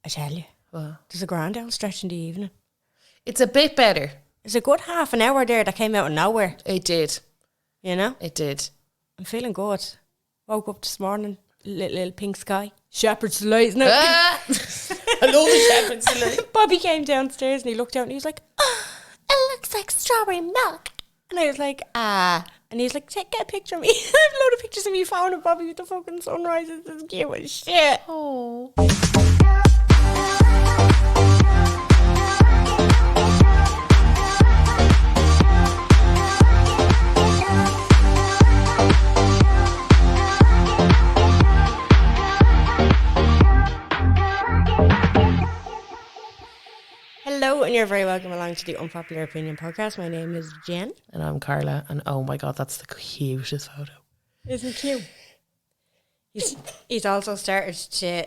I tell you, Well, there's a grand old stretch in the evening. it's a bit better. There's a good half an hour there that came out of nowhere. It did. You know? It did. I'm feeling good. Woke up this morning, little pink sky. Shepherd's delight. No. I love the shepherd's delight. Bobby came downstairs and he looked out and he was like, oh, it looks like strawberry milk. And I was like, ah. And he was like, get a picture of me. I have a load of pictures of me found of Bobby with the fucking sunrise. It's cute as shit. Oh. Hello, and you're very welcome along to the Unpopular Opinion podcast. My name is Jen. And I'm Carla, and oh my god, that's the cutest photo. Isn't it cute? He's also started to...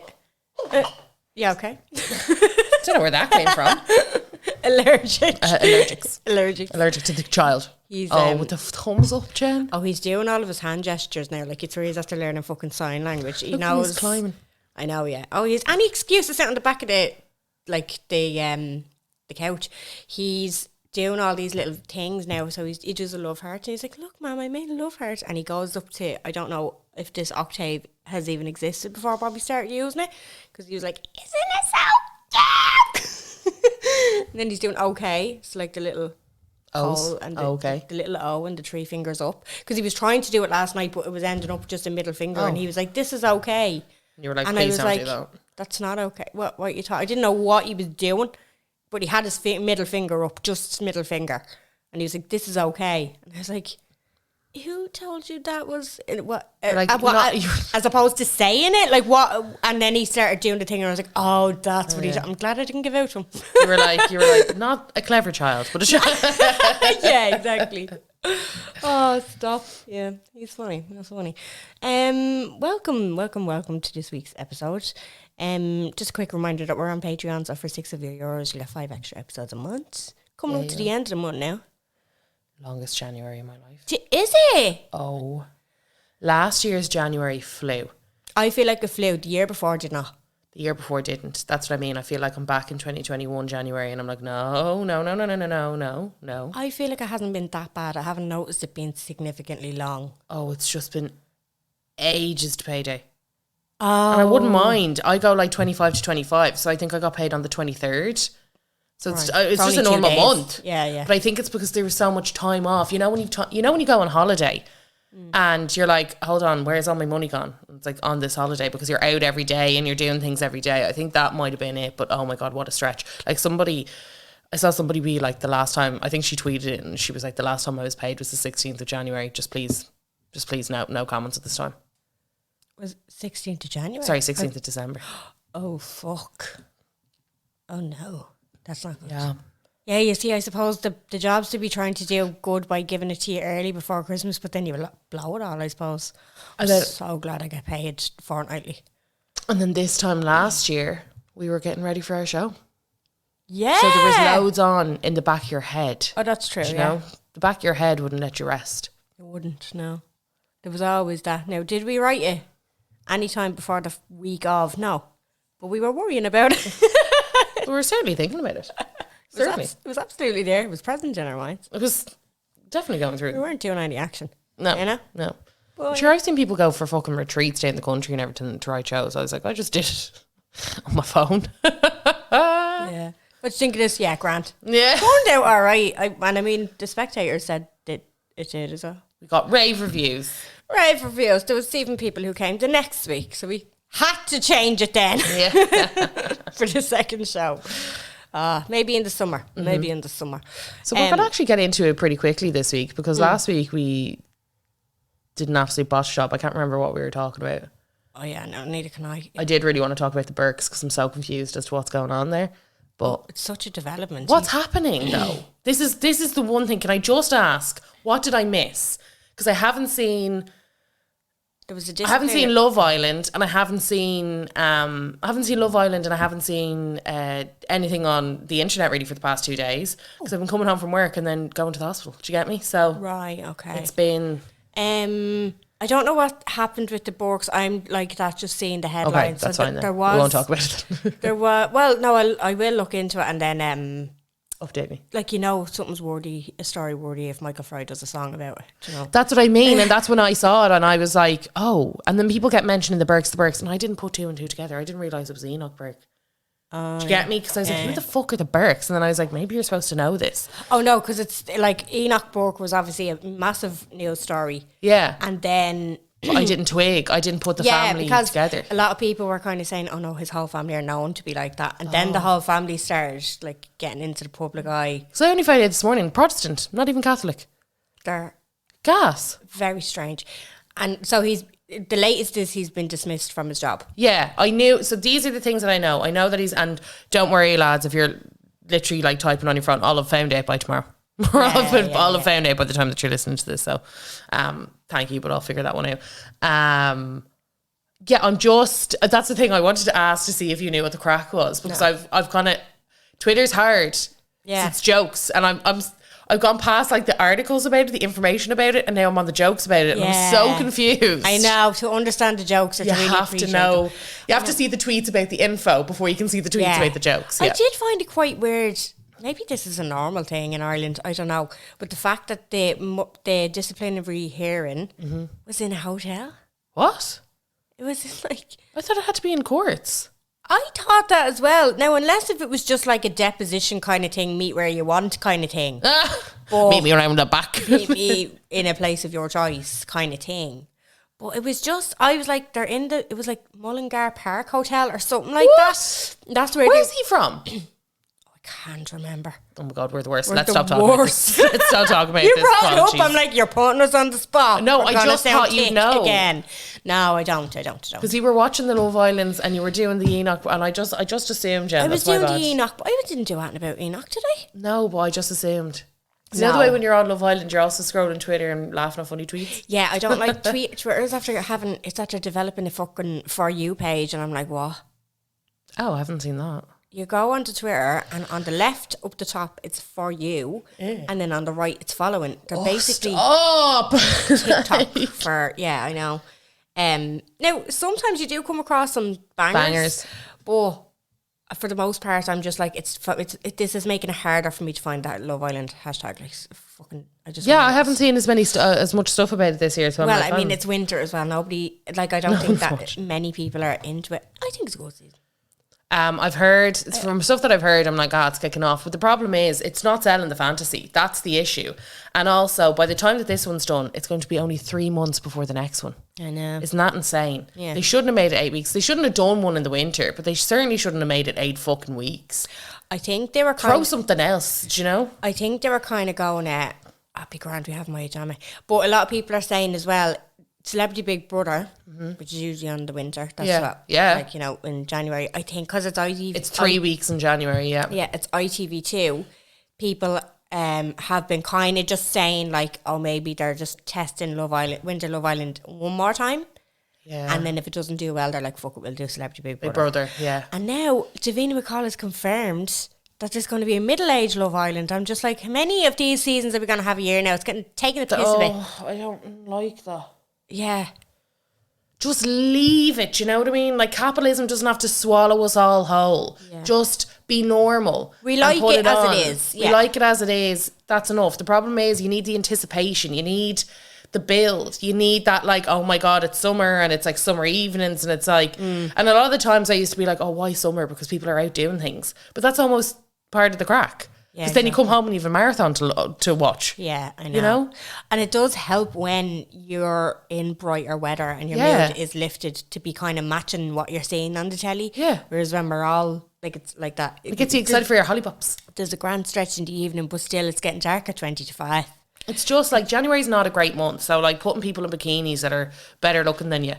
yeah, okay. Don't know where that came from. Allergic. Allergic to the child. He's with the thumbs up, Jen. Oh, he's doing all of his hand gestures now. Like, it's where he's after learning fucking sign language. He Look, knows. he's climbing. I know, yeah. Oh, he's any excuse to sit on the back of the couch. He's doing all these little things now. So he does a love heart. And he's like, look, Mom, I made a love heart. And he goes up to, I don't know if this octave has even existed before Bobby started using it. Because he was like, isn't it so cute? And then he's doing okay. It's like the little... O's. And Okay. the little O and the three fingers up. Because he was trying to do it last night, but it was ending up just a middle finger. And he was like, this is okay. You were like, and please I was don't do that. That's not okay. What you thought? I didn't know what he was doing, but he had his middle finger up, just middle finger. And he was like, this is okay. And I was like, who told you that was what? As opposed to saying it, like what? And then he started doing the thing, and I was like, oh, that's what he did. I'm glad I didn't give out to him. You were like, not a clever child, but a child. Yeah, exactly. Oh, stop. Yeah, he's funny. That's funny. Welcome to this week's episode. Just a quick reminder that we're on Patreon, so for €6 you'll get 5 extra episodes a month. Coming up to the end of the month now. Longest January in my life. Is it? Oh. Last year's January flew. I feel like it flew. The year before did not. The year before didn't. That's what I mean. I feel like I'm back in 2021 January and I'm like, no. I feel like it hasn't been that bad. I haven't noticed it being significantly long. Oh, it's just been ages to payday. Oh. And I wouldn't mind. I go like 25 to 25. So I think I got paid on the 23rd. So it's just a normal month. Yeah. But I think it's because there was so much time off. You know when you go on holiday and you're like, hold on, where's all my money gone? It's like on this holiday because you're out every day and you're doing things every day. I think that might have been it. But oh my God, what a stretch. Like I saw somebody be like the last time, I think she tweeted it and she was like, the last time I was paid was the 16th of January. Just please no comments at this time. Was 16th of January? Sorry, 16th of December. Oh, fuck. Oh, no. That's not good. Yeah. Yeah, you see, I suppose the jobs to be trying to do good by giving it to you early before Christmas, but then you blow it all, I suppose. I'm so glad I get paid fortnightly. And then this time last year, we were getting ready for our show. Yeah. So there was loads on in the back of your head. Oh, that's true, you know? The back of your head wouldn't let you rest. It wouldn't, no. There was always that. Now, did we write it any time before the week of? No. But we were worrying about it. We were certainly thinking about it. It was absolutely there. It was present in our minds. It was definitely going through. We weren't doing any action. No. You know? No. But Sure, I've seen people go for fucking retreats down the country and everything to write shows. I was like, I just did it on my phone. Yeah. What do you think of this? Yeah, Grant. Yeah. Turned out all right. I mean, the Spectator said that it did as well. We got rave reviews. Rave reviews. There was even people who came the next week, so we had to change it then. Yeah. For the second show. Maybe in the summer. So we're going to actually get into it pretty quickly this week because last week we did an absolute botch job. I can't remember what we were talking about. Oh yeah, no, neither can I. I did really want to talk about the Burks because I'm so confused as to what's going on there. But it's such a development. What's happening though? This is the one thing. Can I just ask, what did I miss? Because I haven't seen Love Island, and I haven't seen Love Island, and I haven't seen anything on the internet really for the past 2 days because I've been coming home from work and then going to the hospital. Do you get me? So right, okay. It's been I don't know what happened with the Burks. I'm like that, just seeing the headlines. Okay, that's fine then. There We was. won't talk about it. There was. Well, no, I will look into it and then Update me. like something's worthy, a story worthy if Michael Fry does a song about it. Do you know? That's what I mean, and that's when I saw it, and I was like, oh. And then people kept mentioning the Burks, and I didn't put two and two together. I didn't realise it was Enoch Burke. Do you get me? Because I was like, who the fuck are the Burks? And then I was like, maybe you're supposed to know this. Oh no, because it's like Enoch Burke was obviously a massive news story. Yeah. And then I didn't twig. I didn't put the family because together. a lot of people were kind of saying, "Oh no, his whole family are known to be like that," and then the whole family started like getting into the public eye. So I only found out this morning, Protestant, not even Catholic. They're Gas. very strange, and so the latest is he's been dismissed from his job. Yeah, I knew. So these are the things that I know. I know that and don't worry, lads, if you're literally like typing on your phone, I'll have found out by tomorrow. I'll have found out by the time that you're listening to this. So, thank you, but I'll figure that one out. Yeah, that's the thing I wanted to ask to see if you knew what the crack was, because I've kind of, Twitter's hard. Yeah. It's jokes, and I've gone past like the articles about it, the information about it, and now I'm on the jokes about it. And I'm so confused. I know, to understand the jokes, You have to know. You have to see the tweets about the info before you can see the tweets about the jokes. Yeah. I did find it quite weird. Maybe this is a normal thing in Ireland. I don't know. But the fact that the disciplinary hearing was in a hotel. What? It was like... I thought it had to be in courts. I thought that as well. Now, unless if it was just like a deposition kind of thing, meet where you want kind of thing. But meet me around the back. meet me in a place of your choice kind of thing. But it was just, I was like, it was like Mullingar Park Hotel or something like that. That's where Where's he from? I can't remember. Oh my God, we're the worst. We're Let's the stop talking worst. about this. Let's stop talking about You this. brought it up. Jeez. I'm like, you're putting us on the spot. No, We're I gonna just sound thought you'd thick know. again. No, I don't. Because you were watching the Love Islands and you were doing the Enoch, and I just assumed, Jen. I was that's my doing bad. the Enoch, but I didn't do anything about Enoch, did I? No, but I just assumed. You No. know the way when you're on Love Island, you're also scrolling Twitter and laughing at funny tweets? Yeah, I don't like Twitter's it's after developing a fucking For You page, and I'm like, what? Oh, I haven't seen that. You go onto Twitter, and on the left up the top it's For You, and then on the right it's following. They're basically Stop! TikTok for, I know. Now sometimes you do come across some bangers. But for the most part, I'm just like, this is making it harder for me to find that Love Island hashtag. Like, fucking, I haven't seen as much stuff about it this year. So well, I mean, it's winter as well. Nobody, like, I don't think that many people are into it. I think it's a good season. I've heard, it's from stuff that I've heard, I'm like, it's kicking off. But the problem is, it's not selling the fantasy. That's the issue. And also, by the time that this one's done, it's going to be only 3 months before the next one. I know. Isn't that insane? Yeah. They shouldn't have made it 8 weeks. They shouldn't have done one in the winter, but they certainly shouldn't have made it 8 fucking weeks. I think they were Throw something else, do you know? I think they were kind of going, I'd be grand, we have my jammy. But a lot of people are saying as well, Celebrity Big Brother, which is usually on the winter. That's like, in January. I think because it's ITV. It's 3 weeks in January, yeah. Yeah, it's ITV2. People have been kind of just saying like, oh, maybe they're just testing Winter Love Island one more time. Yeah. And then if it doesn't do well, they're like, fuck it, we'll do Celebrity Big Brother. Big Brother, yeah. And now Davina McCall has confirmed that there's going to be a middle-aged Love Island. I'm just like, how many of these seasons are we going to have a year now? It's taking a piss of it. I don't like that. Yeah. Just leave it, you know what I mean? Like, capitalism doesn't have to swallow us all whole. Yeah. Just be normal. We like it as it is. Yeah. We like it as it is. That's enough. The problem is you need the anticipation. You need the build. You need that, like, oh my God, it's summer and it's like summer evenings and it's like... And a lot of the times I used to be like, oh, why summer? Because people are out doing things. But that's almost part of the crack. Because then you come home and you have a marathon to watch. Yeah, I know. You know? And it does help when you're in brighter weather and your mood is lifted to be kind of matching what you're seeing on the telly. Yeah. Whereas when we're all, like, it's like that. It gets you excited for your hollypops. There's a grand stretch in the evening, but still it's getting dark at 20 to 5. It's just like January's not a great month. So like putting people in bikinis that are better looking than you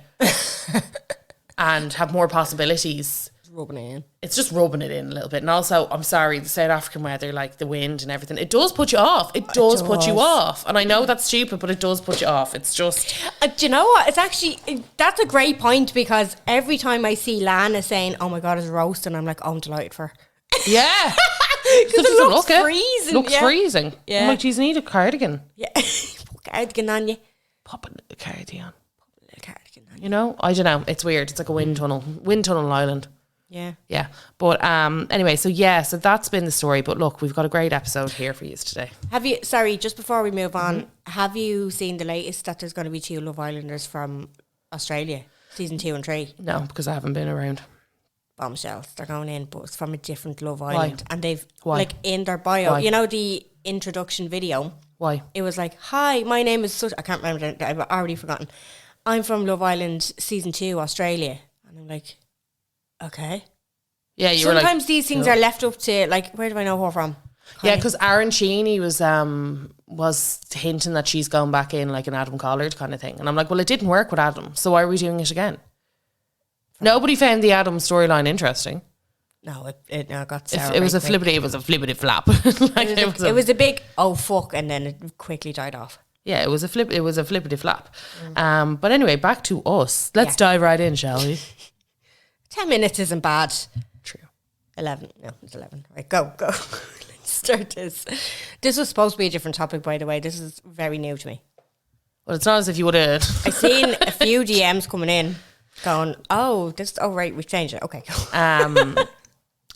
and have more possibilities. Rubbing it in. It's just rubbing it in a little bit. And also, I'm sorry, the South African weather, like the wind and everything, it does put you off. It does put you off. And I know that's stupid, but it does put you off. It's just... Do you know what? It's actually... That's a great point because every time I see Lana saying, oh my God, it's roasting, I'm like, oh, I'm delighted for her. Yeah. Because it looks freezing. Looks freezing. Yeah. I'm like, geez, need a cardigan. Yeah. Put a cardigan on you. Pop a cardigan. You know, I don't know. It's weird. It's like a wind tunnel island. Yeah. Yeah. But anyway, so that's been the story. But look, we've got a great episode here for you today. Sorry, just before we move on, have you seen the latest that there's going to be 2 Love Islanders from Australia, season 2 and 3? No, because I haven't been around. Bombshells, they're going in, but it's from a different Love Island. And they've, Why? like, in their bio, Why? you know, the introduction video? Why? It was like, hi, my name is such, I can't remember, I've already forgotten. I'm from Love Island season 2, Australia. And I'm like, okay. Yeah, you Sometimes were like, these things are left up to, like, where do I know her from? Yeah, because Aaron Cheney was hinting that she's going back in like an Adam Collard kind of thing. And I'm like, well, it didn't work with Adam, so why are we doing it again? Nobody found the Adam storyline interesting. No, it got sour. It was a flippity flap. Like it was a big, oh, fuck, and then it quickly died off. Yeah, it was a flippity flap. But anyway, back to us. Let's dive right in, shall we? 10 minutes isn't bad. True. 11. No, it's 11. Right, go. Let's start this. This was supposed to be a different topic, by the way. This is very new to me. Well, it's not as if you would have. I seen a few DMs coming in going, right, we've changed it. Okay, go.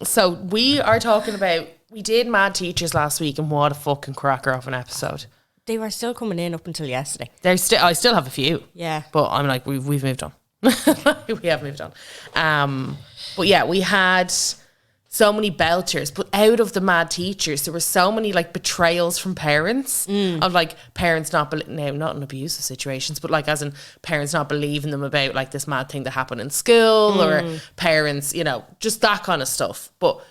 So we are talking about, we did Mad Teachers last week, and what a fucking cracker of an episode. They were still coming in up until yesterday. I still have a few. Yeah. But I'm like, we've moved on. We have moved on. But yeah, we had so many belters, but out of the Mad Teachers, there were so many like betrayals from parents of like parents not not in abusive situations, but like as in parents not believing them about like this mad thing that happened in school or parents, you know, just that kind of stuff. But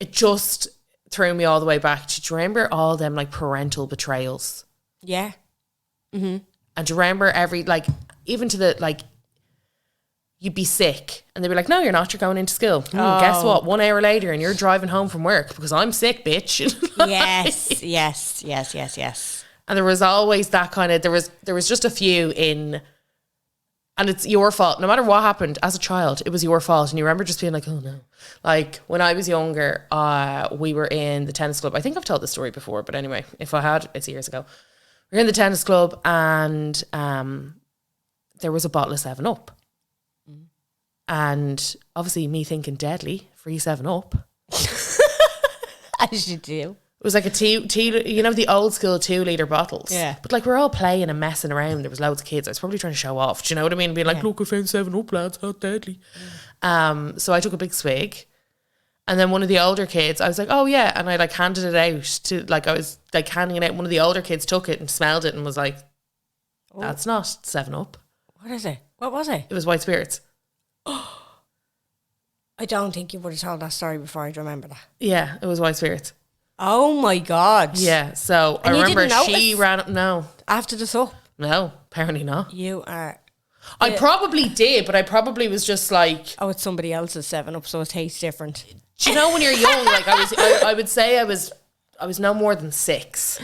it just threw me all the way back to, do you remember all them like parental betrayals? Yeah. Mm-hmm. And do you remember even to the like, you'd be sick and they'd be like, no, you're not, you're going into school. Guess what? 1 hour later and you're driving home from work because I'm sick, bitch. Yes. And there was always that kind of, there was just a few in, and it's your fault. No matter what happened as a child, it was your fault. And you remember just being like, oh no. Like when I was younger, we were in the tennis club. I think I've told this story before, but anyway, if I had, it's years ago. We were in the tennis club and there was a bottle of 7-Up. And obviously me thinking deadly, free 7-Up. As you do. It was like a you know, the old school 2-litre bottles. Yeah. But like we're all playing and messing around. There was loads of kids. I was probably trying to show off. Do you know what I mean? Being like, look, I found 7-Up, lads, how deadly. So I took a big swig. And then one of the older kids, I was like, oh yeah. And I like handed it out to, like I was like handing it out. One of the older kids took it and smelled it and was like, that's not 7-Up. What is it? What was it? It was white spirits. I don't think you would have told that story before. I'd remember that. Yeah, it was white spirits. Oh my God. Yeah, so And I you remember didn't she notice? ran up. No, After the sup. no, apparently not. You are. I probably did, but I probably was just like, Oh, it's somebody else's 7-Up, so it tastes different. do you know when you're young? Like I would say I was no more than 6.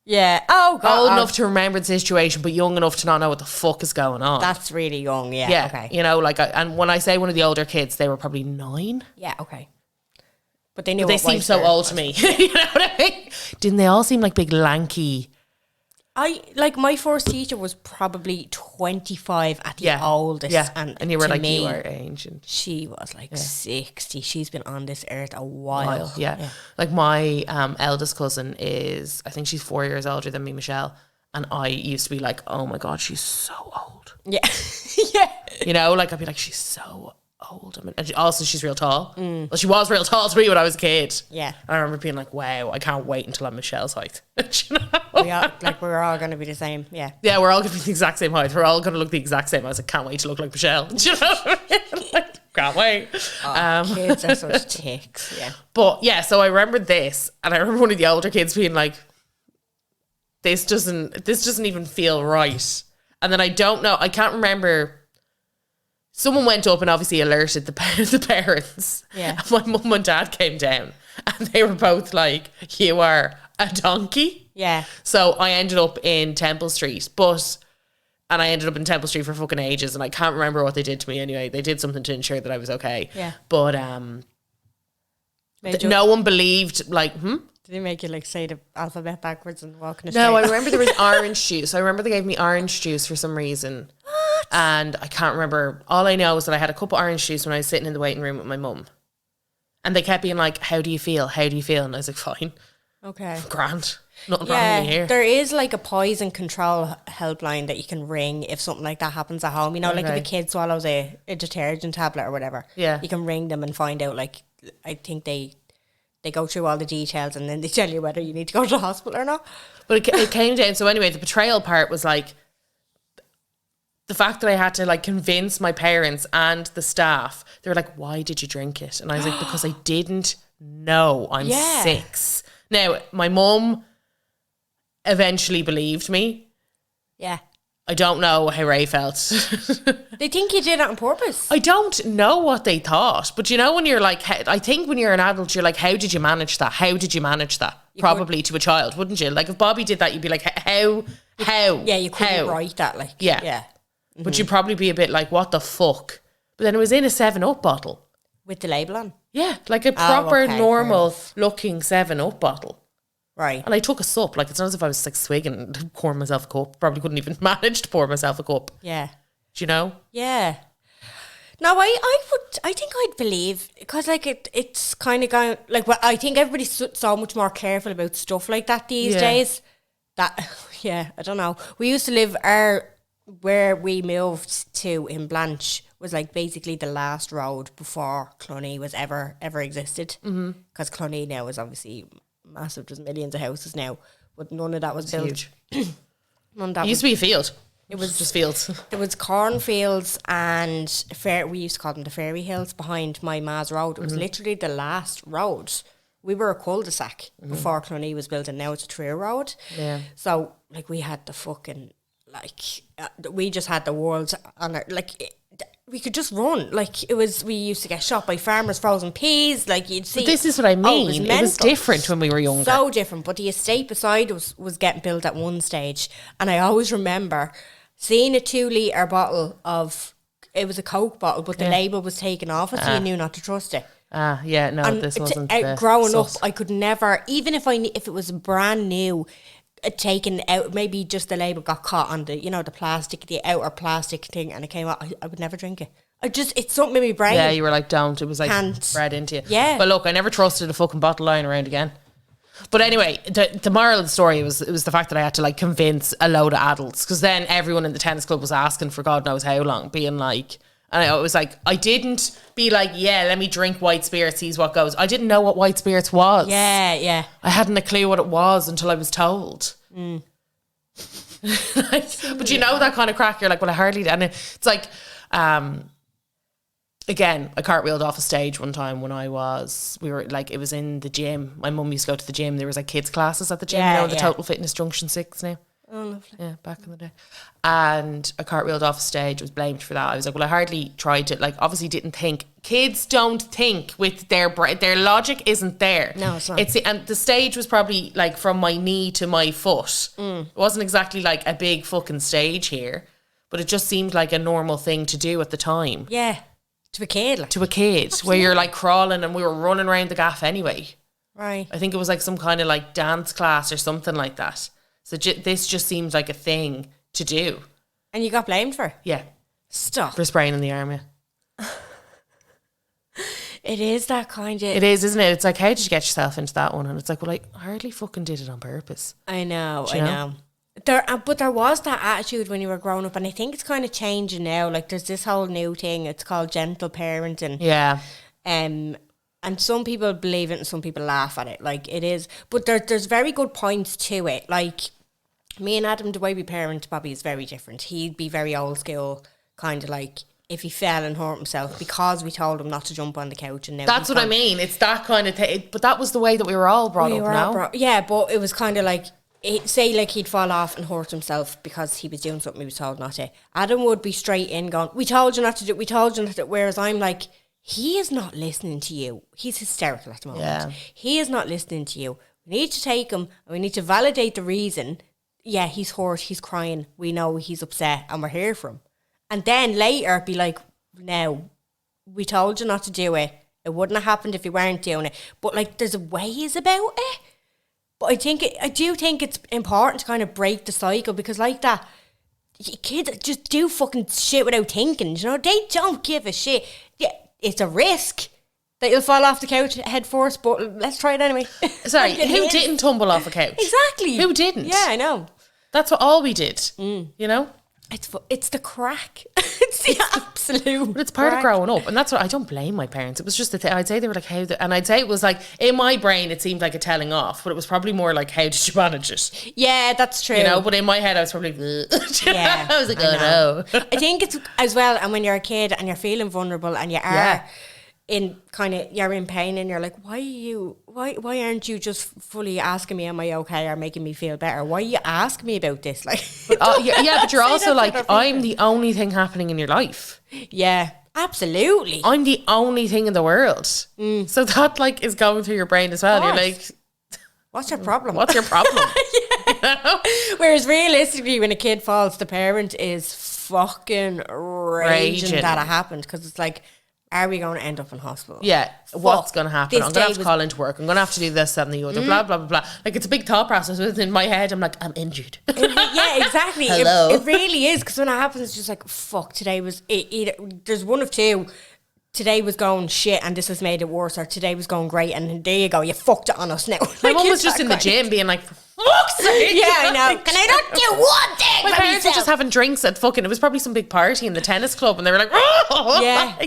Yeah. Oh God. Old enough to remember the situation, but young enough to not know what the fuck is going on. That's really young. Yeah. yeah, Okay. you know, like, and when I say one of the older kids, they were probably 9. Yeah. Okay. But they knew. They what seem white so spirit old was. to me. You know what I mean? Didn't they all seem like big lanky? My first teacher was probably 25 at the oldest. Yeah, And you were to like, me, you are ancient. she was like 60. She's been on this earth a while. Yeah. Like my eldest cousin is, I think she's 4 years older than me, Michelle. And I used to be like, oh my God, she's so old. Yeah. Yeah. You know, like I'd be like, she's so old. I mean, and also she's real tall. Well, she was real tall to me when I was a kid. Yeah. And I remember being like, wow, I can't wait until I'm Michelle's height. You know? We're all going to be the same. Yeah. Yeah, we're all going to be the exact same height. We're all going to look the exact same. I was like, can't wait to look like Michelle. Do you know what I mean? Like, can't wait. Kids are such ticks. Yeah. But yeah, so I remember this, and I remember one of the older kids being like, this doesn't even feel right. And then I can't remember. Someone went up and obviously alerted the parents. Yeah. And my mum and dad came down and they were both like, you are a donkey. Yeah. So I ended up in Temple Street, and I ended up in Temple Street for fucking ages, and I can't remember what they did to me anyway. They did something to ensure that I was okay. Yeah. But no one believed, like, Did they make you like say the alphabet backwards and walk in a No, I straight remember there was orange juice. I remember they gave me orange juice for some reason. And I can't remember. All I know is that I had a cup of orange juice when I was sitting in the waiting room with my mum. And they kept being like, how do you feel? How do you feel? And I was like, fine. Okay. Grand. Nothing wrong with me here. There is like a poison control helpline that you can ring if something like that happens at home. You know, like if a kid swallows a detergent tablet or whatever. Yeah. You can ring them and find out, like, I think they go through all the details and then they tell you whether you need to go to the hospital or not. But it came down, so anyway, the betrayal part was like, the fact that I had to like convince my parents and the staff, they were like, why did you drink it? And I was like, because I didn't know. I'm 6. Now, my mum eventually believed me. Yeah. I don't know how Ray felt. They think you did it on purpose. I don't know what they thought. But you know, when you're like, I think when you're an adult, you're like, how did you manage that? How did you manage that? Probably to a child, wouldn't you? Like if Bobby did that, you'd be like, how? Yeah, you couldn't write that. Like, yeah. Mm-hmm. But you'd probably be a bit like, what the fuck? But then it was in a 7-Up bottle. With the label on? Yeah, like a proper, normal looking 7-Up bottle. Right. And I took a sup. Like, it's not as if I was like swigging and pouring myself a cup. Probably couldn't even manage to pour myself a cup. Yeah. Do you know? Yeah. No, I think I'd believe, because like it's kind of going, like, well, I think everybody's so much more careful about stuff like that these days. That, yeah, I don't know. We used to live where we moved to in Blanche was like basically the last road before Cluny was ever existed. Because Cluny now is obviously massive. There's millions of houses now, but none of that was built. Huge. None of that It used to be a field. It was just fields. There was cornfields and we used to call them the fairy hills behind my ma's road. It was literally the last road. We were a cul-de-sac before Cluny was built, and now it's a true road. Yeah. So like we had the fucking we just had the world on it. Like we could just run. Like it was. We used to get shot by farmers, frozen peas. Like you'd see. But this is what I mean. It was different when we were younger. So different. But the estate beside us was getting built at one stage, and I always remember seeing a 2-litre bottle of. It was a Coke bottle, but the label was taken off it, so you knew not to trust it. Yeah, no, and this wasn't. Growing up, I could never, even if if it was brand new, taken out, maybe just the label got caught on the, the plastic, the outer plastic thing, and it came out. I would never drink it. It's something in my brain. Yeah, you were like, don't. It was like bred into you. Yeah. But look, I never trusted a fucking bottle lying around again. But anyway, the moral of the story was the fact that I had to like convince a load of adults, because then everyone in the tennis club was asking for God knows how long, being like, and I was like, I didn't be like, yeah, let me drink white spirits, sees what goes. I didn't know what white spirits was. Yeah. I hadn't a clue what it was until I was told. But you know that kind of crack, you're like, well, I hardly, and it's like, again, I cartwheeled off a stage one time when we were like, it was in the gym. My mum used to go to the gym. There was like kids classes at the gym, the Total Fitness Junction 6 now. Oh, lovely. Yeah, back in the day. And I cartwheeled off a stage, was blamed for that. I was like, well, I hardly tried to, like, obviously didn't think. Kids don't think with their logic isn't there. No, it's not. And the stage was probably like from my knee to my foot. It wasn't exactly like a big fucking stage here, but it just seemed like a normal thing to do at the time. Yeah. To a kid. Like. To a kid, where you're like crawling, and we were running around the gaff anyway. Right. I think it was like some kind of like dance class or something like that. So this just seems like a thing to do. And you got blamed for it? Yeah. Stop. For spraying in the arm, yeah. It is that kind of... It is, isn't it? It's like, how did you get yourself into that one? And it's like, well, I hardly fucking did it on purpose. I know. But there was that attitude when you were growing up, and I think it's kind of changing now. Like, there's this whole new thing. It's called gentle parenting. Yeah. And some people believe it and some people laugh at it. Like, it is... But there's very good points to it. Like, me and Adam, the way we parent Bobby is very different. He'd be very old school, kind of like... If he fell and hurt himself because we told him not to jump on the couch, and now that's what I mean. It's that kind of thing. But that was the way that we were all brought up now. Yeah, but it was kind of like, say like he'd fall off and hurt himself because he was doing something he was told not to. Adam would be straight in going, we told you not to do it, we told you not to do it. Whereas I'm like, he is not listening to you. He's hysterical at the moment. Yeah. He is not listening to you. We need to take him and we need to validate the reason. Yeah, he's hurt, he's crying. We know he's upset and we're here for him. And then later be like, no, we told you not to do it. It wouldn't have happened if you weren't doing it. But like, there's ways about it. But I do think it's important to kind of break the cycle, because like that, kids just do fucking shit without thinking. You know, they don't give a shit. Yeah, it's a risk that you'll fall off the couch head first, but let's try it anyway. Sorry, who didn't tumble off a couch? Exactly. Who didn't? Yeah, I know. That's what all we did. You know? It's the crack. It's the absolute. But it's part of growing up, and that's what I don't blame my parents. It was just I'd say they were like, and I'd say it was like in my brain it seemed like a telling off, but it was probably more like, how did you manage it? Yeah, that's true. You know, but in my head I was probably yeah, I was like, oh no. I think it's as well, and when you're a kid and you're feeling vulnerable and you are in kind of, you're in pain and you're like, why aren't you just fully asking me, am I okay, or making me feel better? Why are you asking me about this? Like, but you're also like, I'm the only thing happening in your life. Yeah, absolutely. I'm the only thing in the world. So that like is going through your brain as well. You're like, what's your problem? What's your problem? You know? Whereas realistically, when a kid falls, the parent is fucking raging that it happened, because it's like, are we going to end up in hospital? Yeah. What's going to happen? I'm going to have to call into work. I'm going to have to do this, that and the other. Blah, blah, blah, blah. Like, it's a big thought process within my head. I'm like, I'm injured. Yeah, exactly. Hello. It really is, because when it happens, it's just like, fuck, today was... there's one of two. Today was going shit and this has made it worse, or today was going great and there you go, you fucked it on us now. My mum was just in the gym being like, for fuck's sake. Yeah, I know. Can I not do one thing? My parents were just having drinks at fucking, it was probably some big party in the tennis club, and they were like, oh,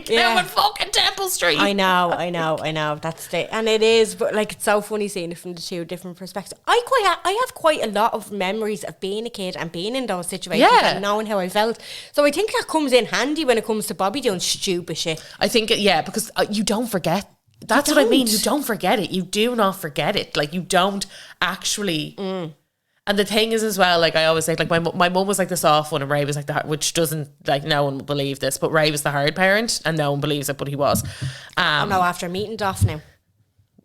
now in fucking Temple Street. I know. That's the, and it is, but like, it's so funny seeing it from the two different perspectives. I have quite a lot of memories of being a kid and being in those situations and knowing how I felt. So I think that comes in handy when it comes to Bobby doing stupid shit. I think, because you don't forget. That's what I mean. You don't forget it. You do not forget it. Like, you don't actually. And the thing is as well, like I always say, like my mum was like the soft one and Ray was like the hard, which doesn't, like, no one will believe this, but Ray was the hard parent and no one believes it, but he was. Oh no, after meeting Doff now.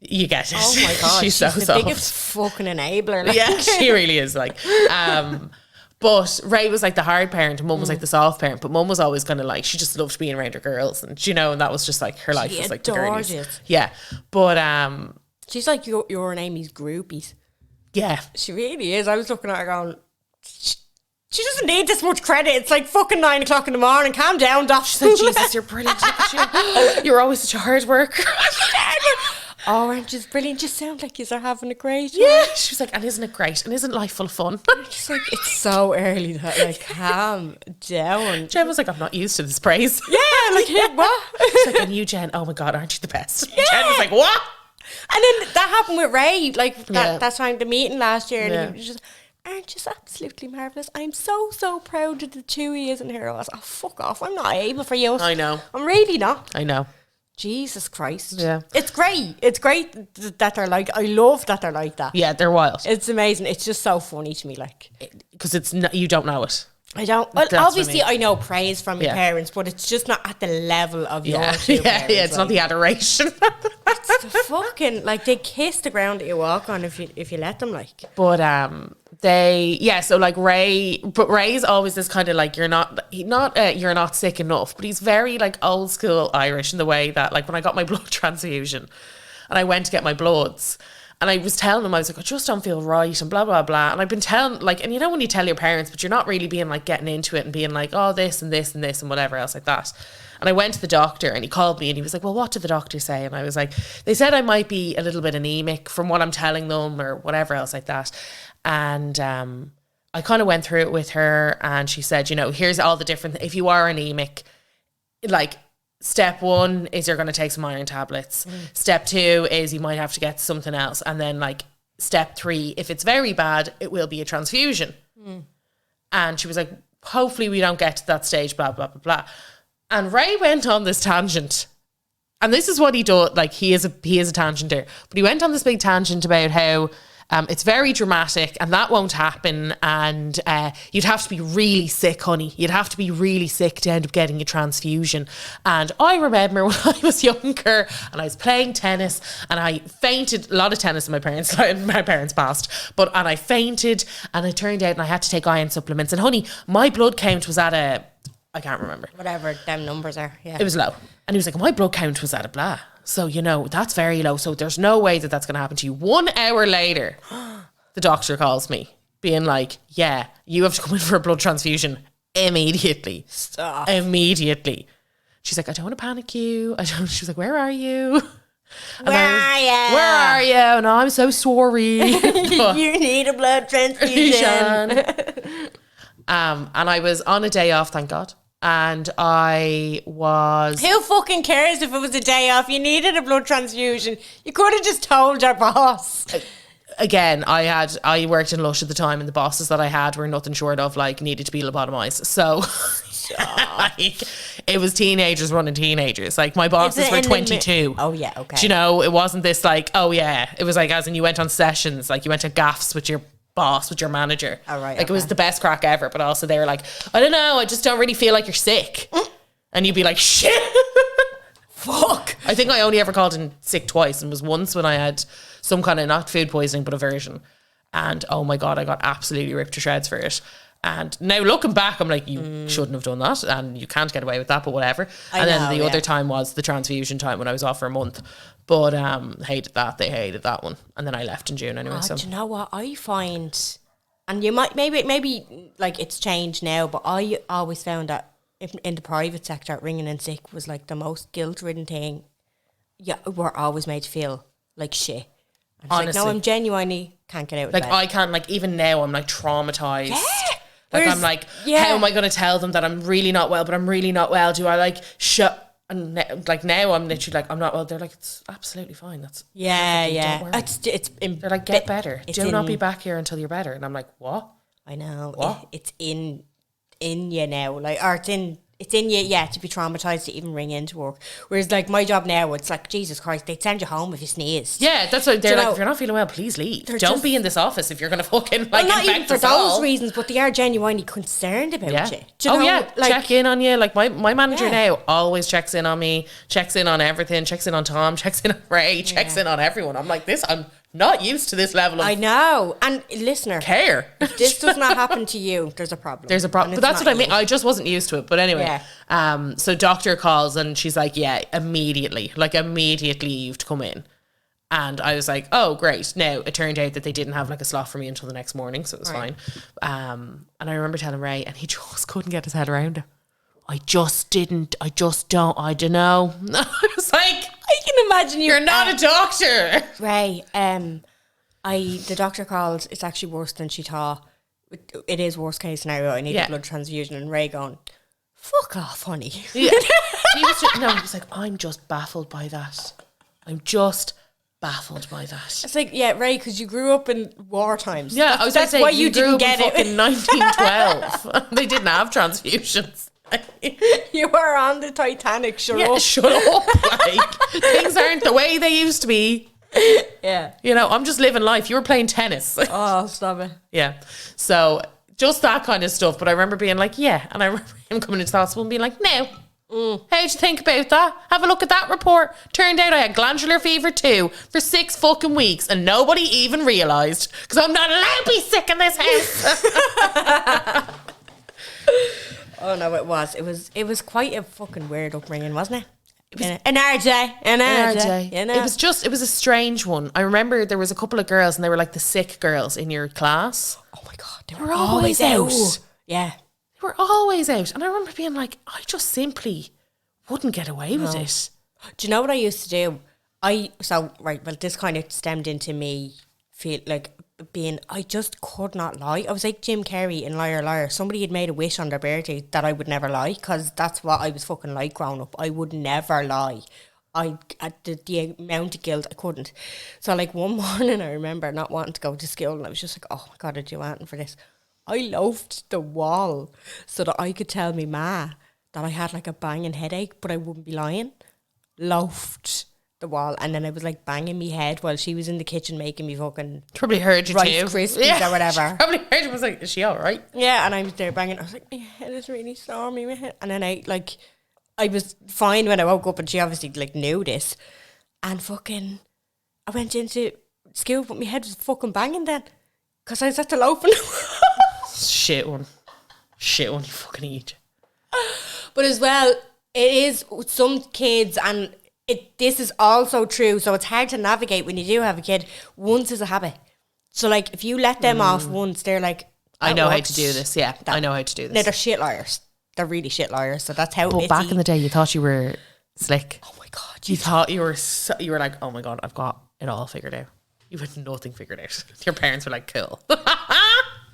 You get it. Oh my God. She's so the soft. biggest fucking enabler. Like. Yeah, she really is. Like, but Ray was like the hard parent and Mum was like the soft parent, but Mum was always kind of like, she just loved being around her girls, and you know, and that was just like her life was like the girlies. It. Yeah. But she's like your and Amy's groupies. Yeah. She really is. I was looking at her going, she doesn't need this much credit. It's like fucking 9 o'clock in the morning. Calm down, Doff. She's like, Jesus, you're brilliant. You're always such a hard worker. Oh, aren't you brilliant? You sound like you're having a great time. Yeah. She was like, and isn't it great? And isn't life full of fun? She's like, it's so early that, like, calm down. Jen was like, I'm not used to this praise. Yeah, like, hey, what? She's like, and you, Jen, oh my God, aren't you the best? Yeah. Jen was like, what? And then that happened with Ray, like, that time, the meeting last year, and he was just, aren't you absolutely marvellous? I'm so proud of the two he is in here. I was, oh, fuck off, I'm not able for you. I know. I'm really not. I know. Jesus Christ. Yeah. It's great. It's great that they're like, I love that they're like that. Yeah, they're wild. It's amazing. It's just so funny to me, like. Because it's not, you don't know it. I don't. Well, obviously, I know praise from your parents, but it's just not at the level of your two parents. Yeah, it's not the adoration. It's the fucking, like, they kiss the ground that you walk on if you let them, like. But so like Ray's always this kind of like, you're not sick enough, but he's very like old school Irish in the way that, like, when I got my blood transfusion and I went to get my bloods, and I was telling him, I was like, I just don't feel right and blah, blah, blah. And I've been telling, like, and you know when you tell your parents, but you're not really being like getting into it and being like, oh, this and this and this and whatever else like that. And I went to the doctor and he called me and he was like, well, what did the doctor say? And I was like, they said I might be a little bit anemic from what I'm telling them or whatever else like that. And I kind of went through it with her and she said, you know, here's all the different, if you are anemic, like, step 1 is you're going to take some iron tablets. Step 2 is you might have to get something else. And then, like, step 3, if it's very bad, it will be a transfusion. And she was like, hopefully we don't get to that stage, blah, blah, blah, blah. And Ray went on this tangent. And this is what he does. Like, he is a tangenter. But he went on this big tangent about how it's very dramatic and that won't happen, and you'd have to be really sick, honey. You'd have to be really sick to end up getting a transfusion. And I remember when I was younger and I was playing tennis and I fainted, a lot of tennis in my parents passed, and I fainted and it turned out and I had to take iron supplements, and honey, my blood count was at I can't remember. Whatever them numbers are, yeah. It was low. And he was like, my blood count was at a blah. So, you know, that's very low. So there's no way that that's going to happen to you. 1 hour later, the doctor calls me being like, yeah, you have to come in for a blood transfusion immediately. Stop. Immediately. She's like, I don't want to panic you. She was like, where are you? Where are you? Where are you? And I'm so sorry. You need a blood transfusion. And I was on a day off, thank God. And I was... Who fucking cares if it was a day off? You needed a blood transfusion. You could have just told your boss. Again, I worked in Lush at the time, and the bosses that I had were nothing short of like needed to be lobotomized. So like, it was teenagers running teenagers. Like my bosses were 22. Oh yeah, okay. Do you know, it wasn't this like, oh yeah, it was like as in you went on sessions, like you went to gaffs with your boss, with your manager. Oh, right, like it was the best crack ever. But also they were like, I don't know, I just don't really feel like you're sick. And you'd be like, shit. Fuck. I think I only ever called in sick twice, and was once when I had some kind of, not food poisoning, but aversion. And oh my God, I got absolutely ripped to shreds for it. And now looking back, I'm like, you shouldn't have done that, and you can't get away with that, but whatever. Then the other time was the transfusion time when I was off for a month. But hated that. They hated that one. And then I left in June anyway. So do you know what I find? And you might maybe like it's changed now, but I always found that in the private sector, ringing in sick was like the most guilt-ridden thing. Yeah, we're always made to feel like shit. And honestly, like, no, I'm genuinely can't get out of like bed. I can't, like even now I'm like traumatized. Yeah. Like I'm like, how am I going to tell them that I'm really not well? But I'm really not well. Do I like shut? And like now I'm literally like, I'm not well. They're like, it's absolutely fine. That's yeah. Don't worry. They're like, get better. Do not be back here until you're better. And I'm like, what? I know. What? It's in you now, like, or it's in you, yeah, to be traumatized to even ring into work. Whereas like my job now, it's like, Jesus Christ, they'd send you home if you sneezed. Yeah, that's what they're like, if you're not feeling well, please leave. Don't be in this office if you're going to fucking like not even for those all. reasons, but they are genuinely concerned about you. Do you know, yeah, like, check in on you. Like my manager now always checks in on me, checks in on everything, checks in on Tom, checks in on Ray, checks in on everyone. I'm like, I'm not used to this level of... I know. And listener, care. If this does not happen to you, there's a problem. There's a problem. But that's what I mean. I just wasn't used to it. But anyway, so doctor calls and she's like, yeah, immediately you've to come in. And I was like, oh, great. Now, it turned out that they didn't have like a slot for me until the next morning, so it was fine. And I remember telling Ray, and he just couldn't get his head around it. I don't know. I was like, I can imagine you're not a doctor. Ray, the doctor called, it's actually worse than she thought. It is worst case scenario. I need a blood transfusion. And Ray going, fuck off, honey. Yeah. he was like, I'm just baffled by that. It's like, yeah, Ray, because you grew up in war times. Yeah, I was going to say, why you didn't get it. In 1912. They didn't have transfusions. You were on the Titanic, shut up. Like, things aren't the way they used to be. Yeah. You know, I'm just living life. You were playing tennis. Oh, stop it. Yeah. So, just that kind of stuff. But I remember being like, yeah. And I remember him coming into the hospital and being like, no. How'd you think about that? Have a look at that report. Turned out I had glandular fever too for 6 fucking weeks and nobody even realised because I'm not allowed to be sick in this house. Oh no, it was quite a fucking weird upbringing, wasn't it? An RJ. It was a strange one. I remember there was a couple of girls and they were like the sick girls in your class. Oh my God, they were always out. Yeah. They were always out. And I remember being like, I just simply wouldn't get away with it. Do you know what I used to do? This kind of stemmed into me I just could not lie. I was like Jim Carrey in Liar Liar. Somebody had made a wish on their birthday that I would never lie because that's what I was fucking like growing up. I would never lie. The amount of guilt, I couldn't. So like one morning I remember not wanting to go to school and I was just like, oh my God, I'd do anything for this. I loafed the wall so that I could tell me ma that I had like a banging headache, but I wouldn't be lying. Loafed the wall, and then I was like banging me head while she was in the kitchen making me fucking probably heard you Rice too. Krispies or whatever. She probably heard you. Was like, is she all right? Yeah, and I was there banging. I was like, my head is really sore, my head. And then I was fine when I woke up, and she obviously like knew this. And fucking, I went into school, but my head was fucking banging then because I was at the loafing. Shit one, you fucking eat. But as well, it is some kids, and this is also true, so it's hard to navigate when you do have a kid. Once is a habit. So like if you let them off once, they're like, I know how works. to do this. Yeah, I know how to do No, this. they're shit liars. They're really shit liars. So that's how. But back in the day, you thought you were slick. oh my god, You thought you were you were like, oh my God, I've got it all figured out. You had nothing figured out. Your parents were like, cool.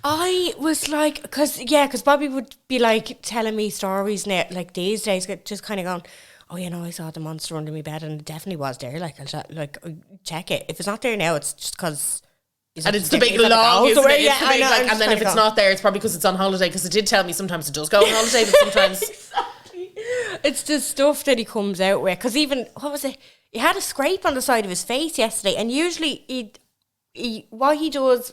I was like, because Bobby would be like telling me stories now, like these days, just kind of going, oh, you know, I saw the monster under my bed and it definitely was there. Like, I'll check it. If it's not there now, it's just because. And it's the big long, isn't it? Yeah, It's the big, like, and then if it's not there, it's probably because it's on holiday. Because it did tell me sometimes it does go on holiday, but sometimes Exactly. It's the stuff that he comes out with. Because even, what was it? He had a scrape on the side of his face yesterday, and usually what he does.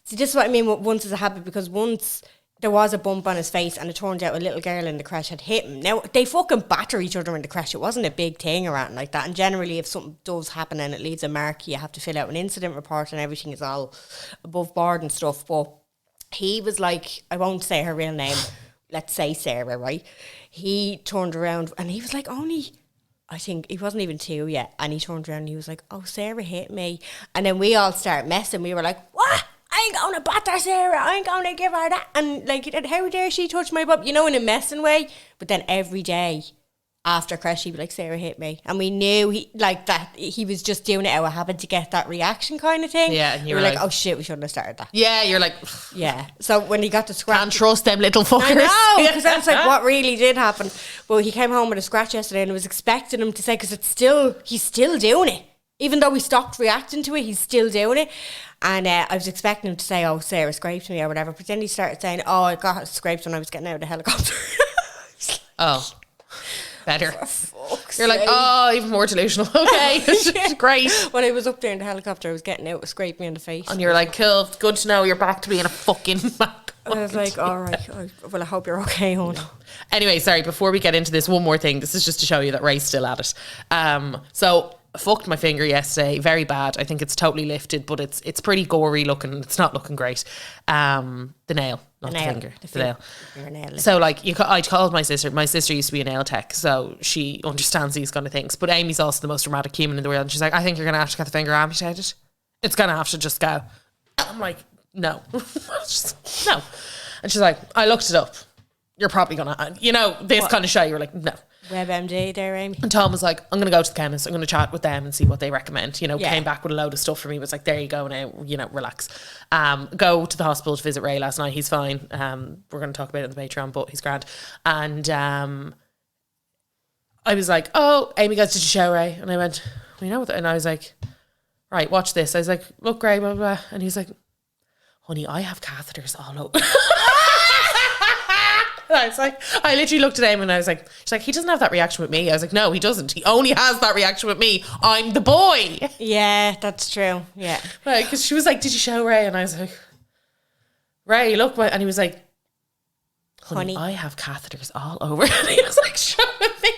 See, this is what I mean with once is a habit, because once there was a bump on his face and it turned out a little girl in the crash had hit him. Now, they fucking batter each other in the crash. It wasn't a big thing or anything like that. And generally, if something does happen and it leaves a mark, you have to fill out an incident report and everything is all above board and stuff. But he was like, I won't say her real name, let's say Sarah, right? He turned around and he was like, I think he wasn't even 2 yet. And he turned around and he was like, oh, Sarah hit me. And then we all started messing. We were like, what? I ain't going to batter Sarah. I ain't going to give her that. And like, how dare she touch my bum? You know, in a messing way. But then every day after crash, he'd be like, Sarah hit me. And we knew he was just doing it out of habit to get that reaction kind of thing. Yeah, and you were like, oh shit, we shouldn't have started that. yeah, you're like, Yeah. So when he got the scratch. can't trust them little fuckers. I know, because that's like what really did happen. Well, he came home with a scratch yesterday and I was expecting him to say, because he's still doing it. Even though we stopped reacting to it, he's still doing it. And I was expecting him to say, oh, Sarah scraped me or whatever. But then he started saying, oh, I got scraped when I was getting out of the helicopter. Oh, better. Fuck's You're like, sake. oh, even more delusional. Okay, great. When I was up there in the helicopter, I was getting out, it scraped me in the face. And you're like, cool, it's good to know you're back to being a fucking map. And I was like, all right, well, I hope you're okay, hon. Anyway, sorry, before we get into this, one more thing. This is just to show you that Ray's still at it. So I fucked my finger yesterday, very bad. I think it's totally lifted, but it's pretty gory looking. It's not looking great. The nail, not the finger. The nail. Fingernail. So like, I called my sister. My sister used to be a nail tech, so she understands these kind of things. But Amy's also the most dramatic human in the world, and she's like, I think you're gonna have to get the finger amputated. It's gonna have to just go. I'm like, no, no. And she's like, I looked it up. You're probably gonna, this kind of show. You were like, no. WebMD there, Amy. And Tom was like, I'm going to go to the chemist. I'm going to chat with them and see what they recommend. Yeah. Came back with a load of stuff for me. Was like, there you go now, relax. Go to the hospital to visit Ray last night. He's fine. We're going to talk about it on the Patreon, but he's grand. And I was like, oh, Amy goes, did you show Ray? And I went, and I was like, right, watch this. I was like, look, Ray, blah, blah, blah. And he's like, honey, I have catheters all over. I was like, I literally looked at him and I was like, she's like, he doesn't have that reaction with me. I was like, no, he doesn't. He only has that reaction with me. I'm the boy. Yeah, that's true. Yeah. Right, because she was like, did you show Ray? And I was like, Ray, look. And he was like, honey, I have catheters all over. And he was like, showing me.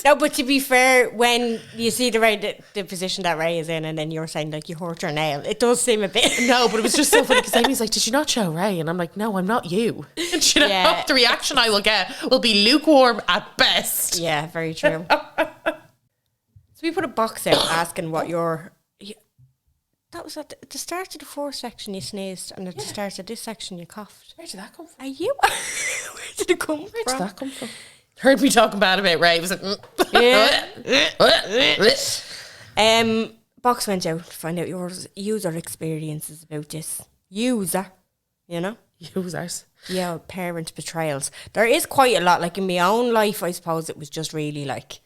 No, but to be fair, when you see the position that Ray is in, and then you're saying like you hurt her nail, it does seem a bit. No, but it was just so funny because Amy's like, did you not show Ray? And I'm like, no, I'm not you. And the reaction I will get will be lukewarm at best. Yeah, very true. So we put a box out asking what that was at the start of the fourth section you sneezed, and at the start of this section you coughed. Where did that come from? Are you? Where did it come from? Where did that come from? Heard me talking bad about Ray. It was like, yeah. Box went out to find out your user experiences about this. Users. Yeah, parent betrayals. There is quite a lot. Like in my own life, I suppose it was just really like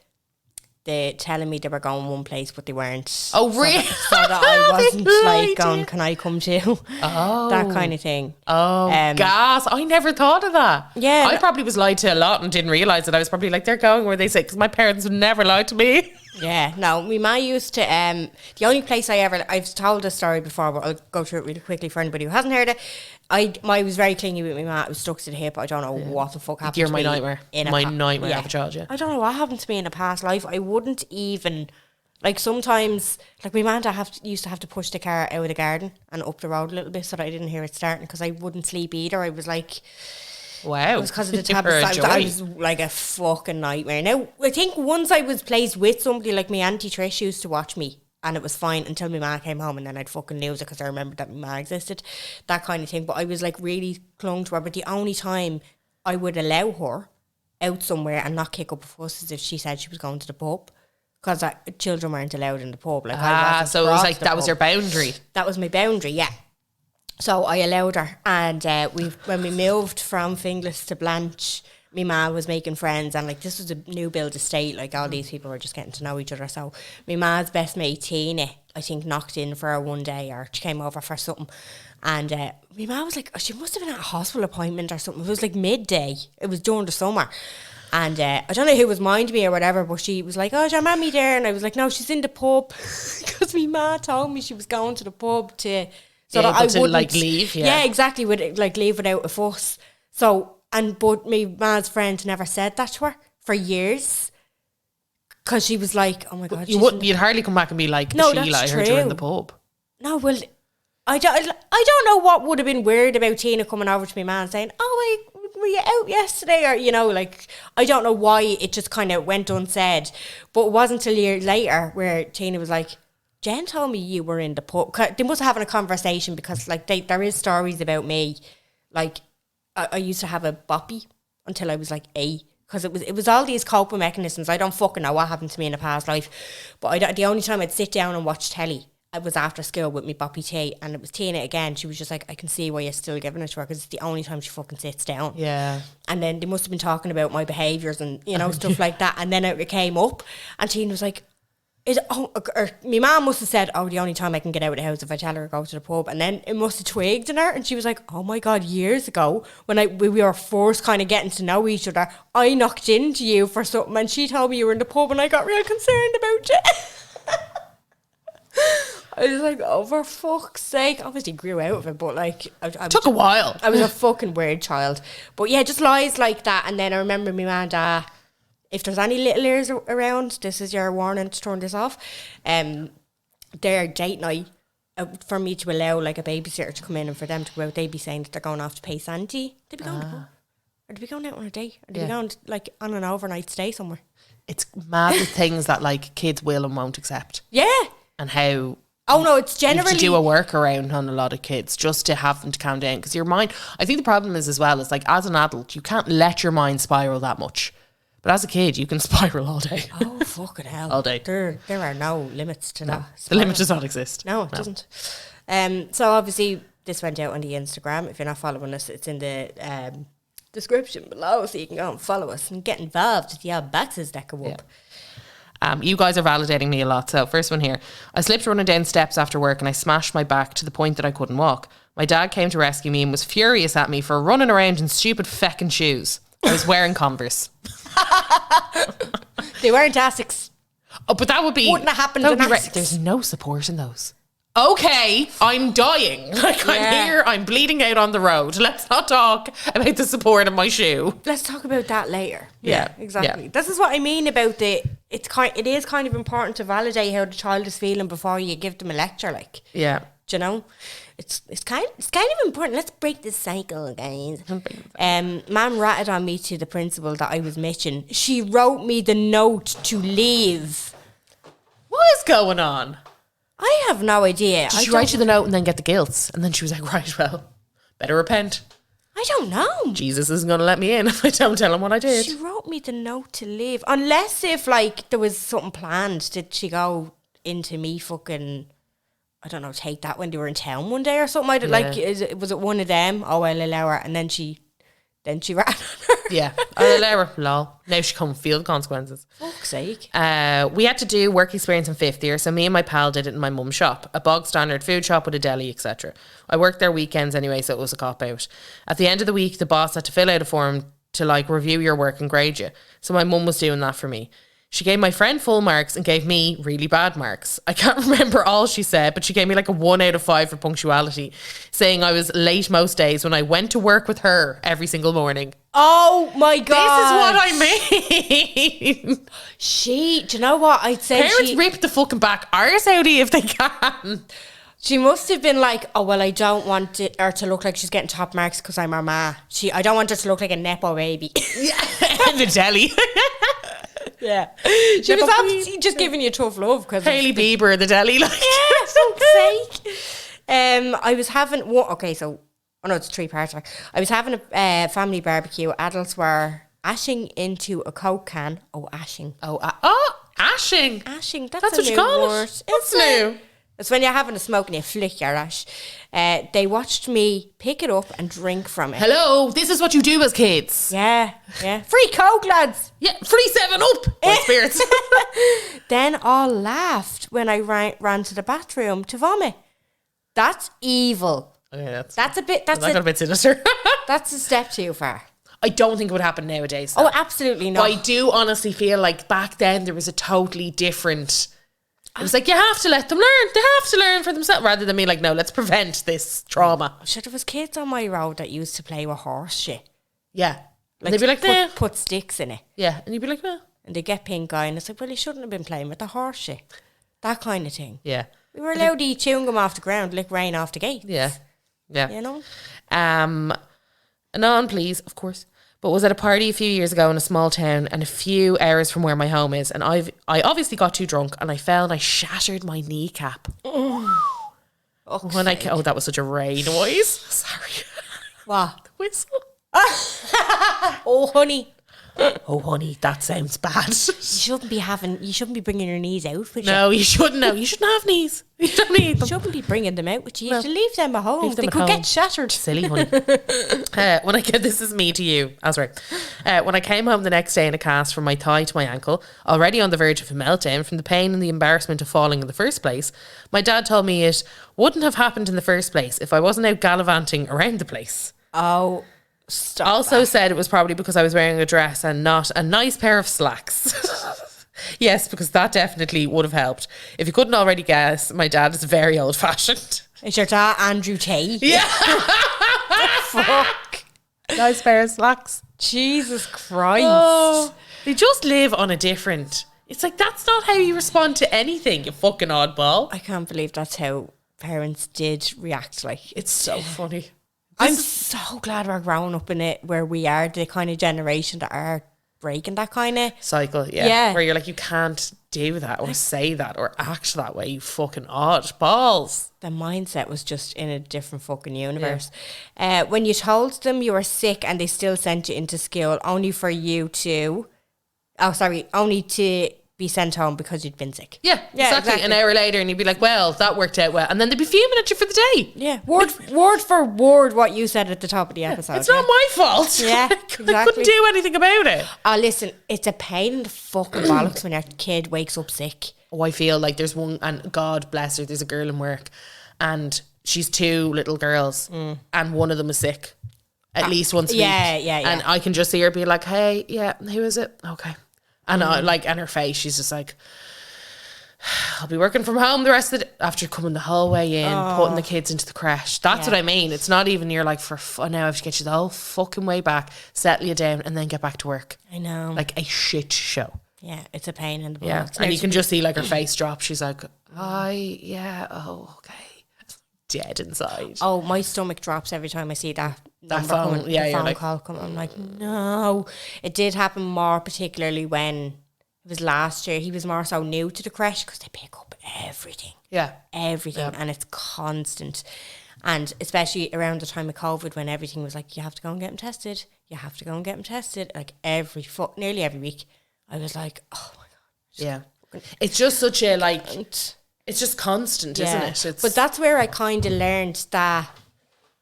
they telling me they were going one place but they weren't. Oh, really? So that I wasn't like going, can I come too? Oh. That kind of thing. Oh, gas. I never thought of that. Yeah. I probably was lied to a lot and didn't realise it. I was probably like, they're going where they say, because my parents would never lie to me. Yeah, no, my ma used to, the only place I've told this story before, but I'll go through it really quickly for anybody who hasn't heard it. I was very clingy with my ma. I was stuck to the hip. I don't know what the fuck happened You're to my me nightmare. Nightmare of a child, yeah. I don't know what happened to me in a past life. I wouldn't even, like sometimes, like my man used to have to push the car out of the garden and up the road a little bit so that I didn't hear it starting because I wouldn't sleep either. I was like... Wow. It was because of the tablets. I was like a fucking nightmare. Now, I think once I was placed with somebody, like my Auntie Trish used to watch me and it was fine until my ma came home, and then I'd fucking lose it because I remembered that my ma existed, that kind of thing. But I was like really clung to her. But the only time I would allow her out somewhere and not kick up a fuss is if she said she was going to the pub, because children weren't allowed in the pub. Like, so it was like that was your boundary. That was my boundary, yeah. So I allowed her, and when we moved from Finglas to Blanche, my ma was making friends, and like this was a new build estate, like all these people were just getting to know each other. So my ma's best mate Tina, I think, knocked in for her one day, or she came over for something, and my ma was like, she must have been at a hospital appointment or something. It was like midday, it was during the summer, and I don't know who was minding me or whatever, but she was like, oh, is your mammy there? And I was like, no, she's in the pub, because my ma told me she was going to the pub to so that I wouldn't like leave. Yeah, exactly, would like leave without a fuss. So. But my ma's friend never said that to her for years, because she was like, oh my God. You'd hardly come back and be like, no, Sheila, that's I heard true. you in the pub. No, well, I don't know what would have been weird about Tina coming over to my ma and saying, oh, were you out yesterday? Or, you know, like, I don't know why it just kind of went unsaid. But it wasn't until years later where Tina was like, Jen told me you were in the pub. They must have having a conversation, because like there is stories about me, like, I used to have a boppy until I was like 8, because it was all these coping mechanisms. I don't fucking know what happened to me in a past life, but the only time I'd sit down and watch telly, I was after school with me boppy tea, and it was Tina again. She was just like, I can see why you're still giving it to her, because it's the only time she fucking sits down. Yeah. And then they must have been talking about my behaviours and, you know, stuff like that, and then it came up, and Tina was like, my mum must have said, oh, the only time I can get out of the house if I tell her to go to the pub. And then it must have twigged in her, and she was like, oh my God, years ago when we were first kind of getting to know each other, I knocked into you for something, and she told me you were in the pub, and I got real concerned about you. I was like, oh, for fuck's sake. Obviously grew out of it, but like Took a while. I was a fucking weird child. But yeah, just lies like that. And then I remember my man and dad, if there's any little ears around, this is your warning to turn this off. Their date night, for me to allow like a babysitter to come in and for them to go out, they'd be saying that they're going off to pay Sandy. They'd be going to pub. Or they'd be going out on a date. Or they'd be going like on an overnight stay somewhere. It's mad the things that like kids will and won't accept. Yeah. And how... Oh no, it's generally... You have to do a workaround on a lot of kids just to have them to calm down. Because your mind... I think the problem is as well, is like as an adult, you can't let your mind spiral that much. But as a kid, you can spiral all day. Oh, fucking hell. All day. There are no limits to that. The limit does not exist. No, it doesn't. So obviously, this went out on the Instagram. If you're not following us, it's in the description below, so you can go and follow us and get involved with the old boxes that go up. You guys are validating me a lot. So first one here. I slipped running down steps after work and I smashed my back to the point that I couldn't walk. My dad came to rescue me and was furious at me for running around in stupid feckin' shoes. I was wearing Converse. They weren't Asics. Oh, but that would be... Wouldn't have happened in Asics. There's no support in those. Okay, I'm dying. Like, I'm here, I'm bleeding out on the road. Let's not talk about the support of my shoe. Let's talk about that later. Yeah, exactly. Yeah. This is what I mean about it is kind of important to validate how the child is feeling before you give them a lecture, like. Yeah. Do you know? It's kind of important. Let's break this cycle, guys. Mum ratted on me to the principal that I was mitching. She wrote me the note to leave. What is going on? I have no idea. Did she write you the note and then get the guilt? And then she was like, right, well, better repent. I don't know. Jesus isn't going to let me in if I don't tell him what I did. She wrote me the note to leave. Unless if, like, there was something planned. Did she go into me fucking... I don't know, take that when they were in town one day or something. I did, like, was it one of them? Oh, I'll allow her. And then she ran on her. Yeah, I'll allow her. Lol. Now she can't feel the consequences. Fuck's sake. We had to do work experience in 5th year, so me and my pal did it in my mum's shop, a bog standard food shop with a deli, etc. I worked there weekends anyway, so it was a cop out. At the end of the week, the boss had to fill out a form to like review your work and grade you. So my mum was doing that for me. She gave my friend full marks and gave me really bad marks. I can't remember all she said, but she gave me like a 1 out of 5 for punctuality, saying I was late most days when I went to work with her every single morning. Oh my God. This is what I mean. Do you know what? I'd say parents rip the fucking back arse out of you if they can. She must have been like, oh, well, I don't want her to look like she's getting top marks because I'm her ma. I don't want her to look like a Nepo baby. Yeah, in the deli. Yeah. She was obviously just giving you tough love because Hailey Bieber in the deli, like. yeah, fuck's sake. I was having one. Okay, so it's a 3-parter. I was having a family barbecue. Adults were ashing into a Coke can. Oh, ashing. Ashing. Ashing. That's what a you new call word. it. What's new? It's when you're having a smoke and you flick your ash. They watched me pick it up and drink from it. Hello, this is what you do as kids. Yeah. Free Coke, lads. Yeah, free 7-Up. My spirits. Then all laughed when I ran to the bathroom to vomit. That's evil. Okay, That's a bit. That's a bit sinister. That's a step too far. I don't think it would happen nowadays. Though. Oh, absolutely not. But I do honestly feel like back then there was a totally different. It was like, you have to let them learn. They have to learn for themselves. Rather than me like, no, let's prevent this trauma. Sure, there was kids on my road that used to play with horse shit. Yeah. And they'd be like, nah. Put sticks in it. Yeah. And you'd be like, no. And they get pink eye and it's like, well, you shouldn't have been playing with the horse shit. That kind of thing. Yeah. We were allowed to eat chewing gum off the ground, lick rain off the gate. Yeah. Yeah. You know? Anon, please, of course. But was at a party a few years ago in a small town and a few hours from where my home is. And I obviously got too drunk and I fell and I shattered my kneecap. Oh, that was such a ray noise. Sorry. What? The whistle. Oh, honey. Oh, honey, that sounds bad. You shouldn't be bringing your knees out with you. No, you shouldn't. No, you shouldn't have knees. You don't need them. You shouldn't be bringing them out with you. You should leave them at home. They could home. get shattered. Silly, honey. This is me to you. When I came home the next day in a cast from my thigh to my ankle, already on the verge of a meltdown from the pain and the embarrassment of falling in the first place, my dad told me it wouldn't have happened in the first place if I wasn't out gallivanting around the place. Oh, stop. Also said it was probably because I was wearing a dress and not a nice pair of slacks. Yes, because that definitely would have helped. If you couldn't already guess, my dad is very old-fashioned. Is your dad Andrew Tate? Yeah. Fuck. Nice pair of slacks. Jesus Christ. Oh, they just live on a different... It's like, that's not how you respond to anything, you fucking oddball. I can't believe that's how parents did react. Like, it's so funny. I'm so glad we're growing up in it where we are the kind of generation that are breaking that kind of cycle. Yeah. Where you're like, you can't do that or say that or act that way, you fucking oddballs. The mindset was just in a different fucking universe. Yeah. When you told them you were sick and they still sent you into school only to be sent home because you'd been sick. Yeah, exactly. An hour later and you'd be like, well, that worked out well. And then they'd be fuming at you for the day. Yeah, word for word what you said at the top of the episode. It's not my fault. Yeah, exactly. I couldn't do anything about it. Listen, it's a pain in the fucking bollocks when your kid wakes up sick. Oh, I feel like there's one, and God bless her, there's a girl in work and she's 2 little girls and one of them is sick at least once a week. Yeah. And I can just see her be like, hey, yeah, who is it? Okay. And and her face, she's just like, I'll be working from home the rest of the day. After coming the whole way in, putting the kids into the creche. That's what I mean. It's not even you're like, now I have to get you the whole fucking way back, settle you down, and then get back to work. I know. Like a shit show. Yeah, it's a pain in the butt. Yeah, and you can just see like her face drop. She's like, okay. Dead inside. Oh, my stomach drops every time I see that phone. Phone call come. I'm like, no. It did happen more particularly when it was last year. He was more so new to the creche because they pick up everything. Yeah, everything, and it's constant. And especially around the time of COVID, when everything was like, you have to go and get him tested. You have to go and get him tested. Like nearly every week, I was like, oh my god. It's just such a it's just constant, isn't it? But that's where I kind of learned that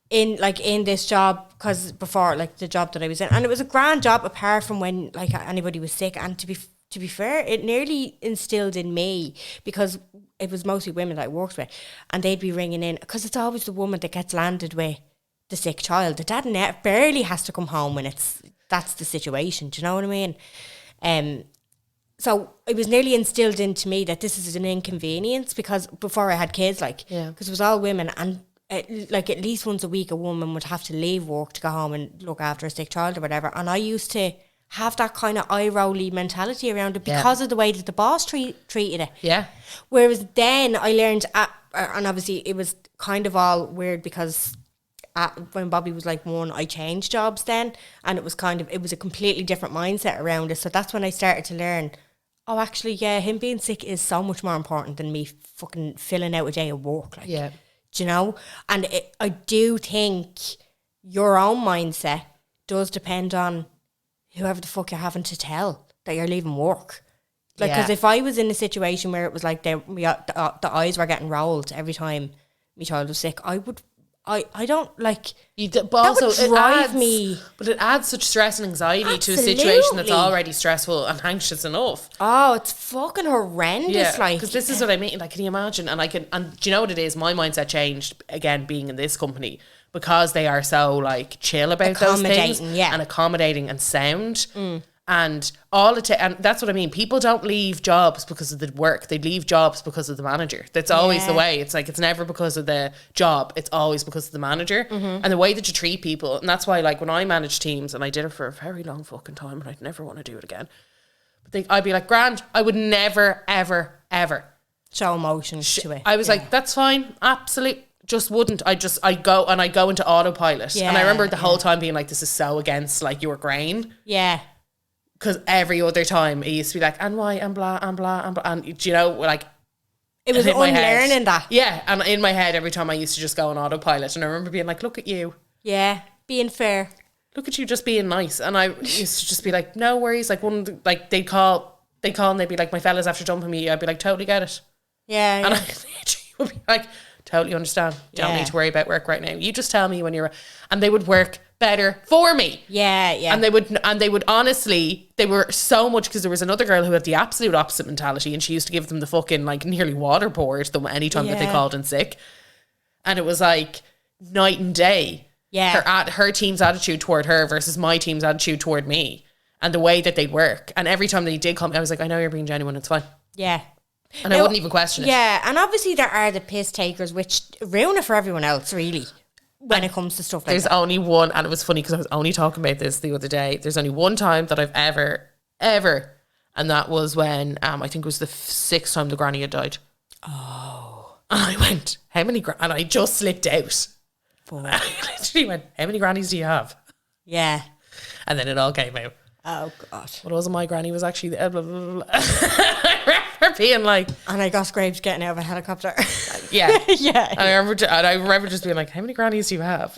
in this job, because before, like, the job that I was in, and it was a grand job apart from when, like, anybody was sick. And to be fair, it nearly instilled in me, because it was mostly women that I worked with, and they'd be ringing in, because it's always the woman that gets landed with the sick child. The dad barely has to come home when that's the situation. Do you know what I mean? So it was nearly instilled into me that this is an inconvenience, because before I had kids, because it was all women, and at least once a week a woman would have to leave work to go home and look after a sick child or whatever. And I used to have that kind of eye-rolly mentality around it because of the way that the boss treated it. Yeah. Whereas then I learned, and obviously it was kind of all weird because when Bobby was like 1, I changed jobs then, and it was a completely different mindset around it. So that's when I started to learn, Oh, actually, yeah, him being sick is so much more important than me fucking filling out a day of work. Like, Yeah. do you know? And I do think your own mindset does depend on whoever the fuck you're having to tell that you're leaving work. Like, because if I was in a situation where it was like the eyes were getting rolled every time my child was sick, I don't like. But also would drive it adds, me. But it adds such stress and anxiety to a situation that's Absolutely. already stressful and anxious enough. Oh, it's fucking horrendous. Yeah, Like, because this is what I mean. Like, can you imagine? And do you know what it is? My mindset changed again being in this company because they are so like chill about those things, Accommodating, and accommodating and sound. And and that's what I mean. People don't leave jobs because of the work. They leave jobs because of the manager. That's always the way. It's like, it's never because of the job. It's always because of the manager and the way that you treat people. And that's why, like, when I manage teams, and I did it for a very long fucking time, and I'd never want to do it again. But I'd be like, grand, I would never, ever, ever show emotions to it. I was like, that's fine. Absolutely. Just wouldn't. I go into autopilot. And I remember the whole time being like, this is so against like your grain. Yeah. Because every other time it used to be like, and why, and blah, and blah, and blah. And, do you know, like, It was unlearning that. Yeah. And in my head, every time I used to just go on autopilot. And I remember being like, look at you. Yeah. Being fair. Look at you just being nice. And I used to just be like, no worries. Like, they'd call and they'd be like, my fella's after dumping me. I'd be like, totally get it. Yeah. And I literally would be like, totally understand. Don't need to worry about work right now. You just tell me when you're... And they would work better for me. Yeah, yeah. And they would honestly, they were so much, because there was another girl who had the absolute opposite mentality, and she used to give them the fucking like nearly waterboard them anytime that they called in sick. And it was like night and day. Yeah. Her team's attitude toward her versus my team's attitude toward me, and the way that they'd work. And every time they did come, I was like, I know you're being genuine, it's fine. Yeah. And I wouldn't even question it. Yeah, and obviously there are the piss takers, which ruin it for everyone else, really, when it comes to stuff like There's that. only one, and it was funny because I was only talking about this the other day. There's only one time that I've ever, and that was when I think it was the sixth time the granny had died. Oh. And I went, how many and I just slipped out. I literally went, how many grannies do you have? Yeah. And then it all came out. Oh, God. But it wasn't my granny, it was actually the blah, blah, blah. I remember being like... And I got Graves getting out of a helicopter. Yeah. Yeah. And I remember just being like, how many grannies do you have?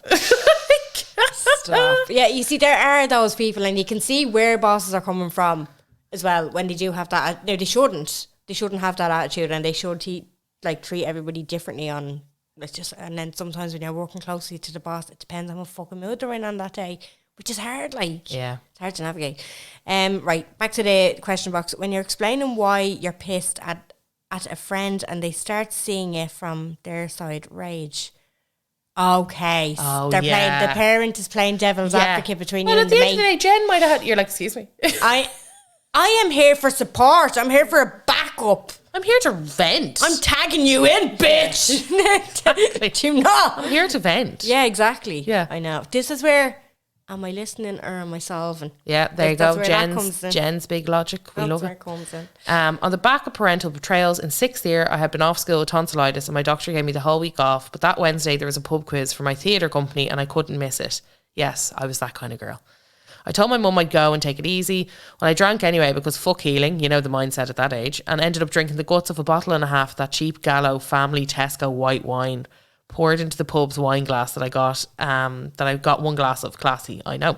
Stop. Yeah, you see, there are those people, and you can see where bosses are coming from as well when they do have that. No, they shouldn't. They shouldn't have that attitude, and they should treat everybody differently on... It's just, and then sometimes when you're working closely to the boss, it depends on what fucking mood they're in on that day, which is hard, like. Yeah. It's hard to navigate. Right, back to the question box. When you're explaining why you're pissed at a friend and they start seeing it from their side, rage. Okay. Oh, they're yeah. playing, the parent is playing devil's advocate between you and the at the end of the mate. day, Jen might have had, you're like, excuse me. I am here for support. I'm here for a backup. I'm here to vent. I'm tagging you in, bitch. Do you not? I'm here to vent. Yeah, exactly. Yeah. I know. This is where, am I listening or am I solving? Yeah, there you That's go. where that comes in. Jen's big logic. We That's love where it. it comes in. On the back of parental betrayals in 6th year, I had been off school with tonsillitis and my doctor gave me the whole week off. But that Wednesday, there was a pub quiz for my theatre company and I couldn't miss it. Yes, I was that kind of girl. I told my mum I'd go and take it easy. Well, I drank anyway because fuck healing, you know the mindset at that age, and ended up drinking the guts of a bottle and a half of that cheap Gallo family Tesco white wine, poured into the pub's wine glass that I got one glass of. Classy, I know.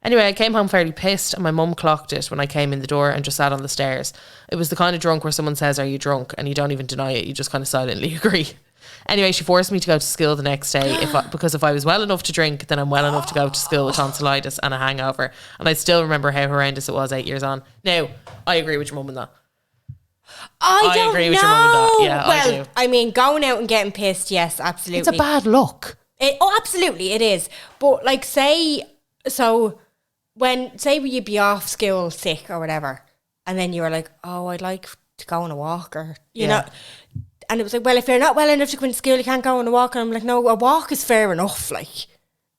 Anyway, I came home fairly pissed and my mum clocked it when I came in the door and just sat on the stairs. It was the kind of drunk where someone says, are you drunk? And you don't even deny it, you just kind of silently agree. Anyway, she forced me to go to school the next day because if I was well enough to drink, then I'm well enough to go to school with tonsillitis and a hangover. And I still remember how horrendous it was 8 years on. Now, I agree with your mum on that. I agree with your mum on that. Yeah, well, I do. I mean, going out and getting pissed, yes, absolutely. It's a bad look. Absolutely, it is. But like, say you'd be off school sick or whatever, and then you were like, oh, I'd like to go on a walk, or you know. And it was like, well, if you're not well enough to go into school, you can't go on a walk. And I'm like, no, a walk is fair enough. Like,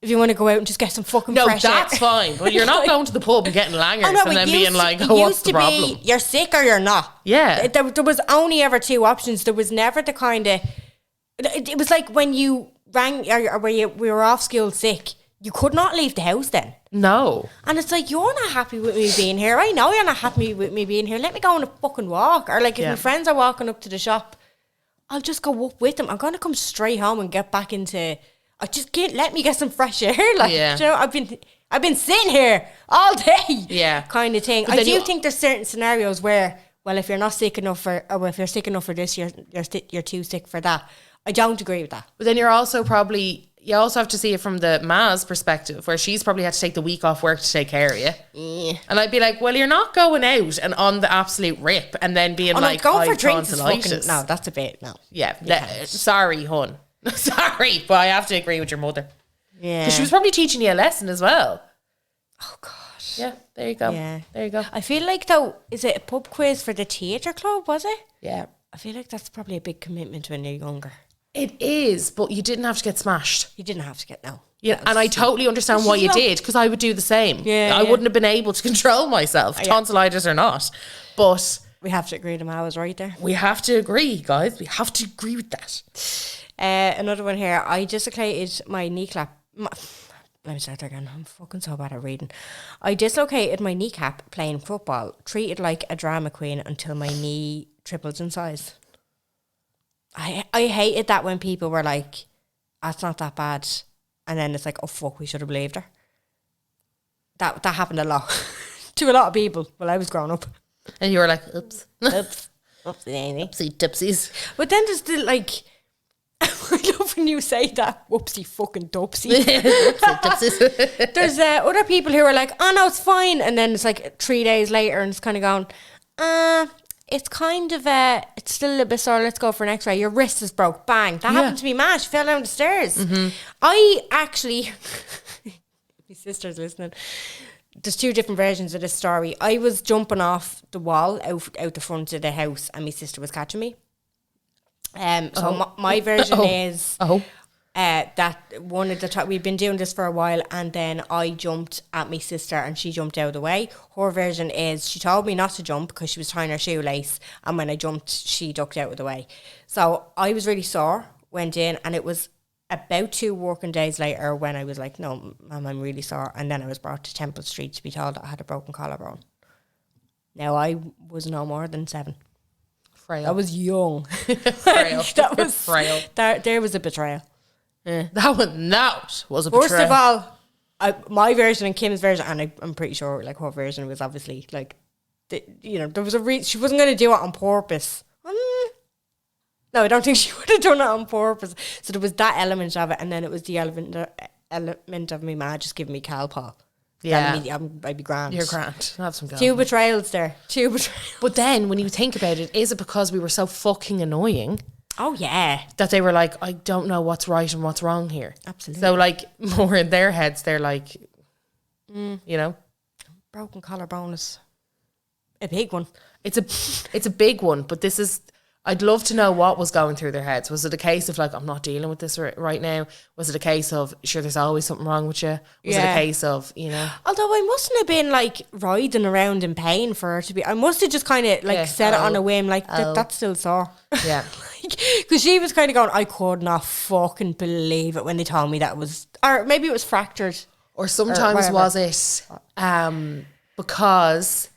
if you want to go out and just get some fucking fresh air. No, that's fine. But you're not going to the pub and getting langers and then being like, oh, what's the problem? You're sick or you're not. Yeah. There was only ever two options. There was never the kind of... It was like when you rang, or we were off school sick, you could not leave the house then. No. And it's like, you're not happy with me being here. I know you're not happy with me being here. Let me go on a fucking walk. Or like if my friends are walking up to the shop, I'll just go up with them. I'm going to come straight home and get back into... I just can't let me get some fresh air. Like, you know, I've been sitting here all day. Yeah. Kind of thing. I do think there's certain scenarios where, well, if you're not sick enough for... Or if you're sick enough for this, you're too sick for that. I don't agree with that. But then you're also probably... You also have to see it from the Ma's perspective, where she's probably had to take the week off work to take care of you. Yeah. And I'd be like, well, you're not going out and on the absolute rip and then being like, going for I've drinks is fucking... tonsillitis. No, that's a bit... No. Yeah. Sorry, hon. Sorry, but I have to agree with your mother. Yeah. Because she was probably teaching you a lesson as well. Oh, God. Yeah, there you go. Yeah. There you go. I feel like, though, is it a pub quiz for the theatre club, was it? Yeah. I feel like that's probably a big commitment when you're younger. It is, but you didn't have to get smashed. You didn't have to get no. Yeah, and I totally understand why you did, because I would do the same. Yeah, I wouldn't have been able to control myself, tonsillitis or not. But we have to agree that I was right there. We have to agree, guys. We have to agree with that. Another one here. I dislocated my kneecap. Let me start again. I'm fucking so bad at reading. I dislocated my kneecap playing football, treated like a drama queen until my knee tripled in size. I hated that when people were like, that's not that bad. And then it's like, oh fuck, we should have believed her. That happened a lot. To a lot of people while I was growing up. And you were like, oops. Oops. Oopsie tipsies. But then there's the like, I love when you say that, whoopsie fucking dopsy. There's other people who are like, oh no, it's fine. And then it's like 3 days later and it's kind of going, it's kind of it's still a little bit sore. Let's go for an x-ray. Your wrist is broke. Bang. That happened to me, man. She fell down the stairs. Mm-hmm. I actually, my sister's listening. There's two different versions of this story. I was jumping off the wall out the front of the house and my sister was catching me. My version is that one of the we've been doing this for a while, and then I jumped at my sister and she jumped out of the way. Her version is she told me not to jump because she was tying her shoelace, and when I jumped she ducked out of the way. So I was really sore, went in, and it was about 2 working days later when I was like, no ma'am, I'm really sore, and then I was brought to Temple Street to be told that I had a broken collarbone. Now I was no more than 7. Frail. I was young. Frail. That was frail. There was a betrayal. That was a betrayal. First of all, my version and Kim's version, and I'm pretty sure like her version was obviously like, there was a reason she wasn't going to do it on purpose. No, I don't think she would have done it on purpose. So there was that element of it, and then it was the element of me ma just giving me Calpol. Yeah, I'd be grand. You're grand. Have some Calpol. 2 betrayals there. 2 betrayals. But then when you think about it, is it because we were so fucking annoying? Oh yeah, that they were like, I don't know what's right and what's wrong here. Absolutely. So like more in their heads, they're like, you know, broken collarbone is a big one. It's a big one. But this is, I'd love to know what was going through their heads. Was it a case of like, I'm not dealing with this right now? Was it a case of, sure, there's always something wrong with you? Was it a case of, you know? Although I mustn't have been like writhing around in pain for her to be. I must have just kind of like said it on a whim, like that's still sore. Yeah. Because she was kind of going, I could not fucking believe it when they told me that it was, or maybe it was fractured. Or sometimes was it because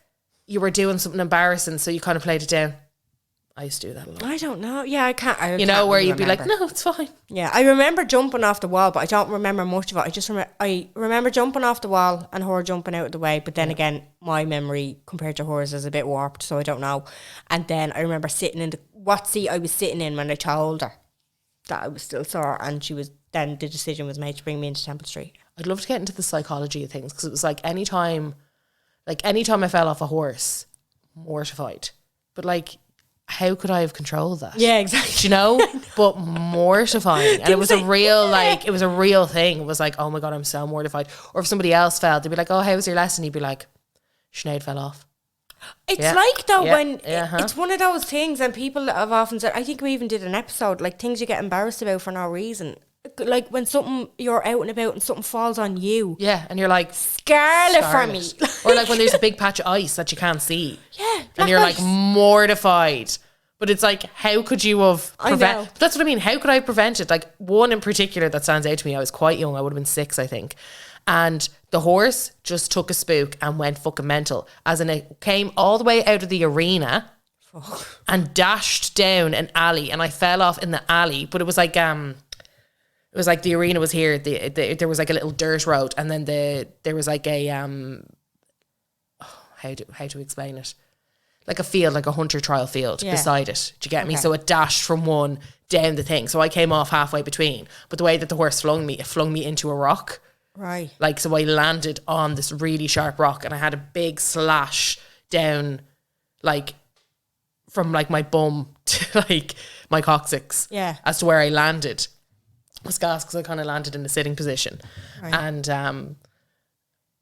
you were doing something embarrassing, so you kind of played it down. I used to do that a lot. I don't know. Yeah, I can't. Where really you'd be like, no, it's fine. Yeah, I remember jumping off the wall, but I don't remember much of it. I just remember jumping off the wall and her jumping out of the way. But then again, my memory compared to hers is a bit warped, so I don't know. And then I remember sitting in what seat I was sitting in when I told her that I was still sore, and then the decision was made to bring me into Temple Street. I'd love to get into the psychology of things, because it was like anytime I fell off a horse, mortified. But like, how could I have controlled that? Yeah, exactly. Do you know? But mortifying. And it was a real, like, it was a real thing. It was like, oh my God, I'm so mortified. Or if somebody else fell, they'd be like, oh, how was your lesson? You'd be like, Sinead fell off. It's like though when it's one of those things, and people have often said, I think we even did an episode, like things you get embarrassed about for no reason. Like when you're out and about and something falls on you. Yeah, and you're like, Scarlet for me. Or like when there's a big patch of ice that you can't see. Yeah. And you're like mortified. But it's like, how could you have prevented? That's what I mean. How could I have prevented? Like one in particular that stands out to me, I was quite young. I would have been 6, I think. And The horse just took a spook and went fucking mental. As in, it came all the way out of the arena and dashed down an alley, and I fell off in the alley. But it was like the arena was here. There was like a little dirt road, and then there was like a how to explain it? Like a field, like a hunter trial field beside it. Do you get me? So it dashed from one down the thing. So I came off halfway between. But the way that the horse flung me, it flung me into a rock. Right. Like, so I landed on this really sharp rock, and I had a big slash down, like, from like my bum to like my coccyx. Yeah. As to where I landed. It was gas because I kind of landed in a sitting position. Right. And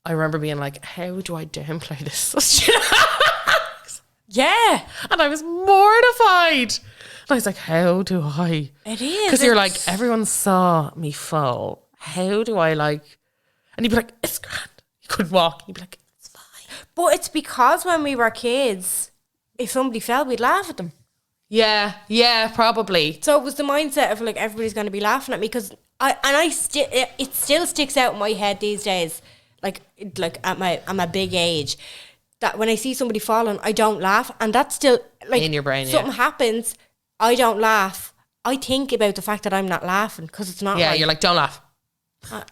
I remember being like, how do I downplay this? Yeah. And I was mortified. And I was like, how do I? It is. Because you're like, everyone saw me fall. How do I like? And you'd be like, it's grand. You couldn't walk. You'd be like, it's fine. But it's because when we were kids, if somebody fell, we'd laugh at them. Yeah, probably. So it was the mindset of like, everybody's going to be laughing at me, because it still sticks out in my head these days, like at my big age, that when I see somebody falling, I don't laugh. And that's still like in your brain. Something happens, I don't laugh. I think about the fact that I'm not laughing, because it's not. Yeah, you're like, don't laugh.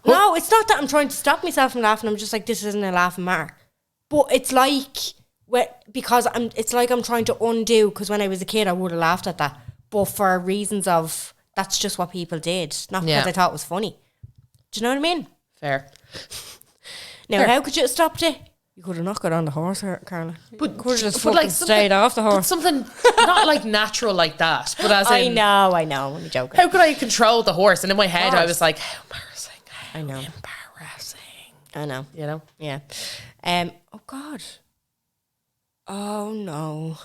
No, it's not that I'm trying to stop myself from laughing. I'm just like, this isn't a laughing matter. But it's like, because it's like I'm trying to undo, because when I was a kid, I would have laughed at that. But for reasons of, that's just what people did, not because I thought it was funny. Do you know what I mean? Fair. Now, how could you have stopped it? You could have not got on the horse, Carla. But could have just fucking stayed off the horse. Something not like natural like that. But as I know. I'm joking. How could I control the horse? And in my head, I was like, how embarrassing. I know. Embarrassing. I know. You know? Yeah. Oh God. Oh no.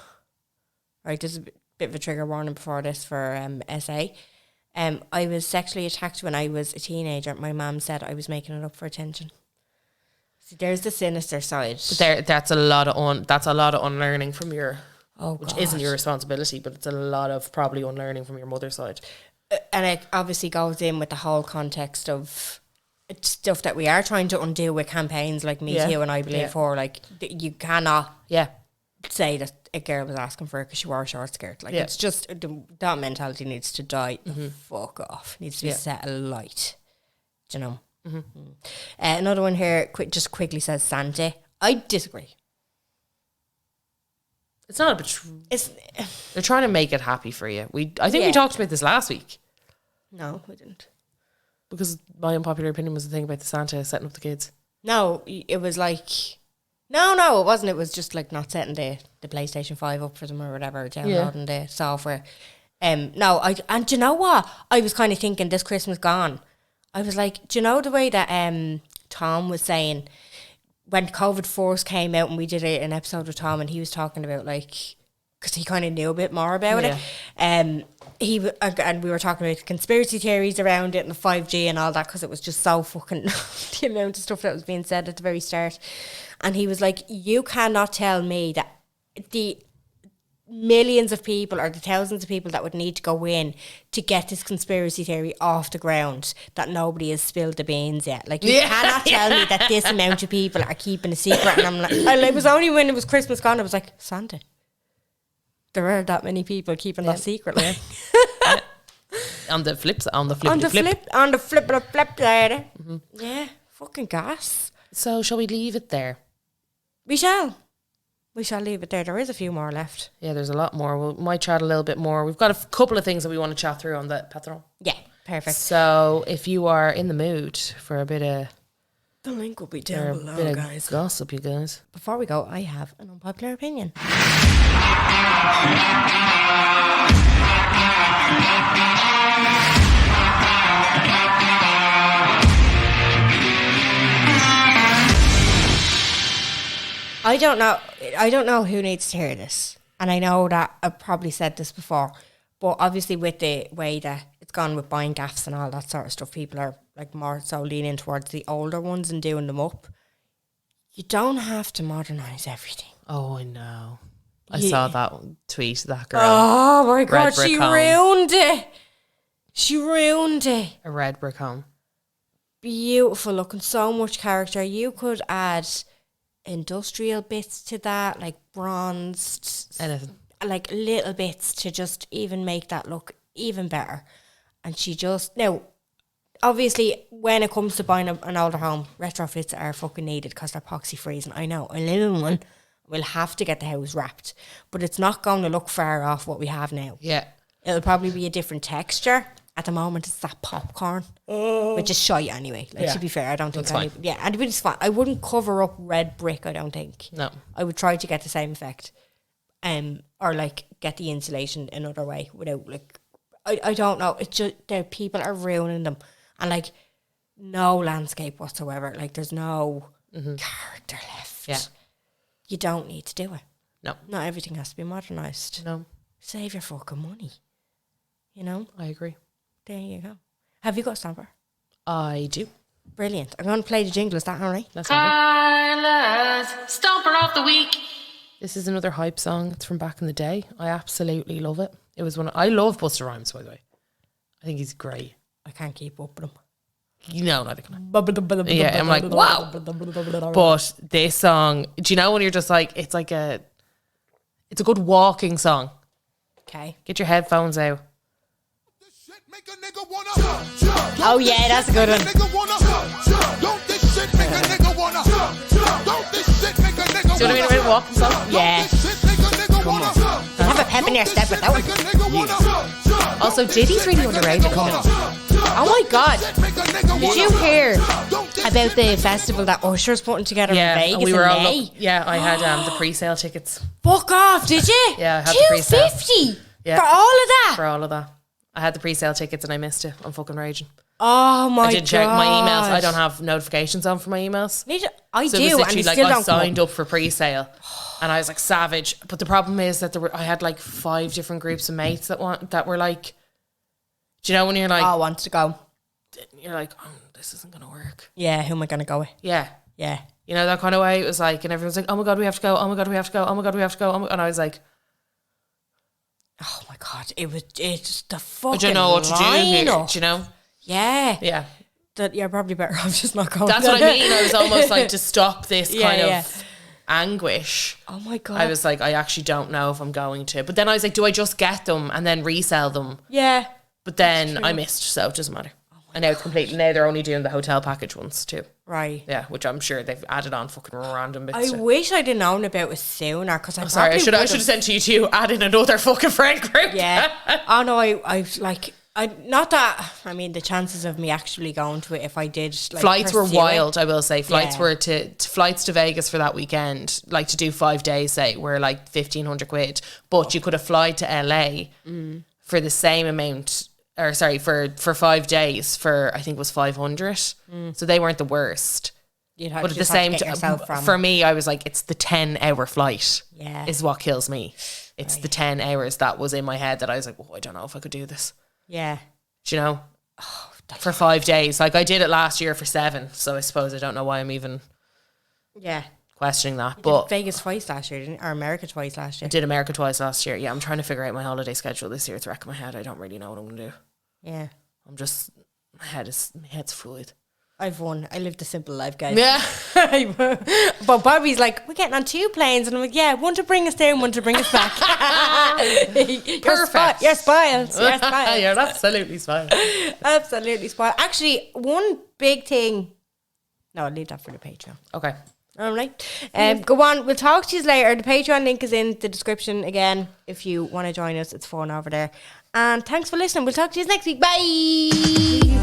Right, there's a bit of a trigger warning before this for SA. I was sexually attacked when I was a teenager. My mum said I was making it up for attention. See, there's the sinister side. But that's a lot of unlearning from your, which God. isn't your responsibility, but it's a lot of probably unlearning from your mother's side. And it obviously goes in with the whole context of stuff that we are trying to undo with campaigns like Me Too and I Believe For. Like, you cannot say that a girl was asking for it because she wore a short skirt. Like, it's just, that mentality needs to die the fuck off. Needs to be set alight. Do you know? Mm-hmm. Another one here just quickly says Santa. I disagree. It's not a betrayal. They're trying to make it happy for you. I think we talked about this last week. No, we didn't. Because my unpopular opinion was the thing about the Santa setting up the kids. No, it was like... No, it wasn't. It was just like not setting the PlayStation 5 up for them or whatever, downloading the software. No, and do you know what? I was kind of thinking this Christmas gone. I was like, do you know the way that Tom was saying when COVID first came out and we did an episode with Tom and he was talking about like, because he kind of knew a bit more about it. And we were talking about conspiracy theories around it and the 5G and all that, because it was just so fucking the amount of stuff that was being said at the very start. And he was like, you cannot tell me that the millions of people or the thousands of people that would need to go in to get this conspiracy theory off the ground, that nobody has spilled the beans yet. Like, you cannot tell me that this amount of people are keeping a secret. And I'm like, it was only when it was Christmas gone, I was like, Santa, there are that many people keeping that secret. Like. On the flip side. On the flip side. Mm-hmm. Yeah, fucking gas. So shall we leave it there? We shall leave it there. There is a few more left. Yeah, there's a lot more. We might chat a little bit more. We've got a couple of things that we want to chat through on the Patreon. Yeah, perfect. So if you are in the mood for a bit of... The link will be down below, guys. Gossip, you guys. Before we go, I have an unpopular opinion. I don't know who needs to hear this. And I know that I've probably said this before, but obviously with the way that it's gone with buying gaffs and all that sort of stuff, people are like more so leaning towards the older ones and doing them up. You don't have to modernise everything. Oh, I know. I saw that tweet, that girl. Oh my God, she ruined it. She ruined it. A red brick home. beautiful looking, so much character. You could add industrial bits to that, like bronzed, Anything. like little bits to just even make that look even better. And she just, now, obviously, when it comes to buying an older home, retrofits are fucking needed because they're epoxy freezing. I know, a little one will have to get the house wrapped, but it's not going to look far off what we have now. Yeah. It'll probably be a different texture. At the moment, it's that popcorn, which is shy anyway. Like, to be fair, I don't think That's fine. yeah, anybody's fine. I wouldn't cover up red brick, I don't think. No. I would try to get the same effect. Or like get the insulation another way without like, I don't know. It's just, people are ruining them. And like, no landscape whatsoever. Like, there's no character left. Yeah. You don't need to do it. No. Not everything has to be modernised. No. Save your fucking money. You know? I agree. There you go. Have you got a stamper? I do. Brilliant. I'm going to play the jingle. Is that all right? That's Carla's Stomper of the Week. This is another hype song. It's from back in the day. I absolutely love it. It was one. I love Busta Rhymes, by the way. I think he's great. I can't keep up with him. You know, neither can I. Yeah, I'm like, wow. But this song, do you know when you're just like, it's a good walking song. Okay. Get your headphones out. Oh yeah, that's a good one. Do you know what I mean about walking song? Yeah. Come on. Have a pep in your step with that one. Also, Diddy's really underrated. Come on. Oh my god. Did you hear about the festival that Usher's putting together in Vegas we were in all May? I had the pre-sale tickets Fuck off, did you? Yeah, I had the pre-sale. $250 Yeah. for all of that? for all of that. I had the pre-sale tickets and I missed it. I'm fucking raging. Oh my god. I did check my emails. I don't have notifications on for my emails. I So do, it was and literally they like still I don't signed come up for pre-sale and I was like savage. But the problem is that I had like 5 different groups of mates that were like, do you know when you're like, Oh, wants to go. you're like, oh, this isn't going to work. Yeah, who am I going to go with? Yeah. Yeah. You know, that kind of way it was like, and everyone's like, oh my God, we have to go. Oh my God, we have to go. Oh my God, we have to go. And I was like, Oh my god, it's the fucking I don't know what to do here. lineup. Do you know? Yeah. Yeah. That you're probably better off just not going. That's what I mean. I was almost like, to stop this kind Yeah. of anguish. Oh my god. I was like, I actually don't know if I'm going to. But then I was like, do I just get them and then resell them? Yeah. But then I missed, so it doesn't matter. And now it's completely, now they're only doing the hotel package ones too. Right. Yeah, which I'm sure they've added on fucking random bits. I to. wish I'd have known about it sooner because I Sorry, I should have sent to you to add in another fucking friend group. Yeah. Oh no, I like not that. I mean, the chances of me actually going to it if I did. Like, Flights were pursue wild, it. I will say. Flights Yeah. were flights to Vegas for that weekend, like to do 5 days, say, were like 1,500 quid. But you could have flied to LA for the same amount, or sorry, for 5 days for I think it was 500. So they weren't the worst. You'd have But to at the just have to same get time, yourself from. for me, I was like, it's the 10-hour flight. Yeah. Is what kills me. It's the 10 hours that was in my head that I was like, oh, I don't know if I could do this. Yeah. Do you know? For 5 days. Like I did it last year for 7. So I suppose I don't know why I'm even Yeah. questioning that. Did But Vegas twice last year, didn't you? Or America twice last year. I did America twice last year. Yeah, I'm trying to figure out my holiday schedule this year. It's wrecking my head. I don't really know what I'm going to do. Yeah. I'm just, my head's fluid. I've won. I lived a simple life, guys. Yeah. But Bobby's like, we're getting on 2 planes. And I'm like, yeah, one to bring us there and one to bring us back. Perfect. You're spoiled. You're spoiled. You're absolutely fine. Absolutely spoiled. Actually, one big thing. No, I'll leave that for the Patreon. Okay. All right. Go on. We'll talk to you later. The Patreon link is in the description again. If you want to join us, it's fun over there. And thanks for listening. We'll talk to you next week. Bye.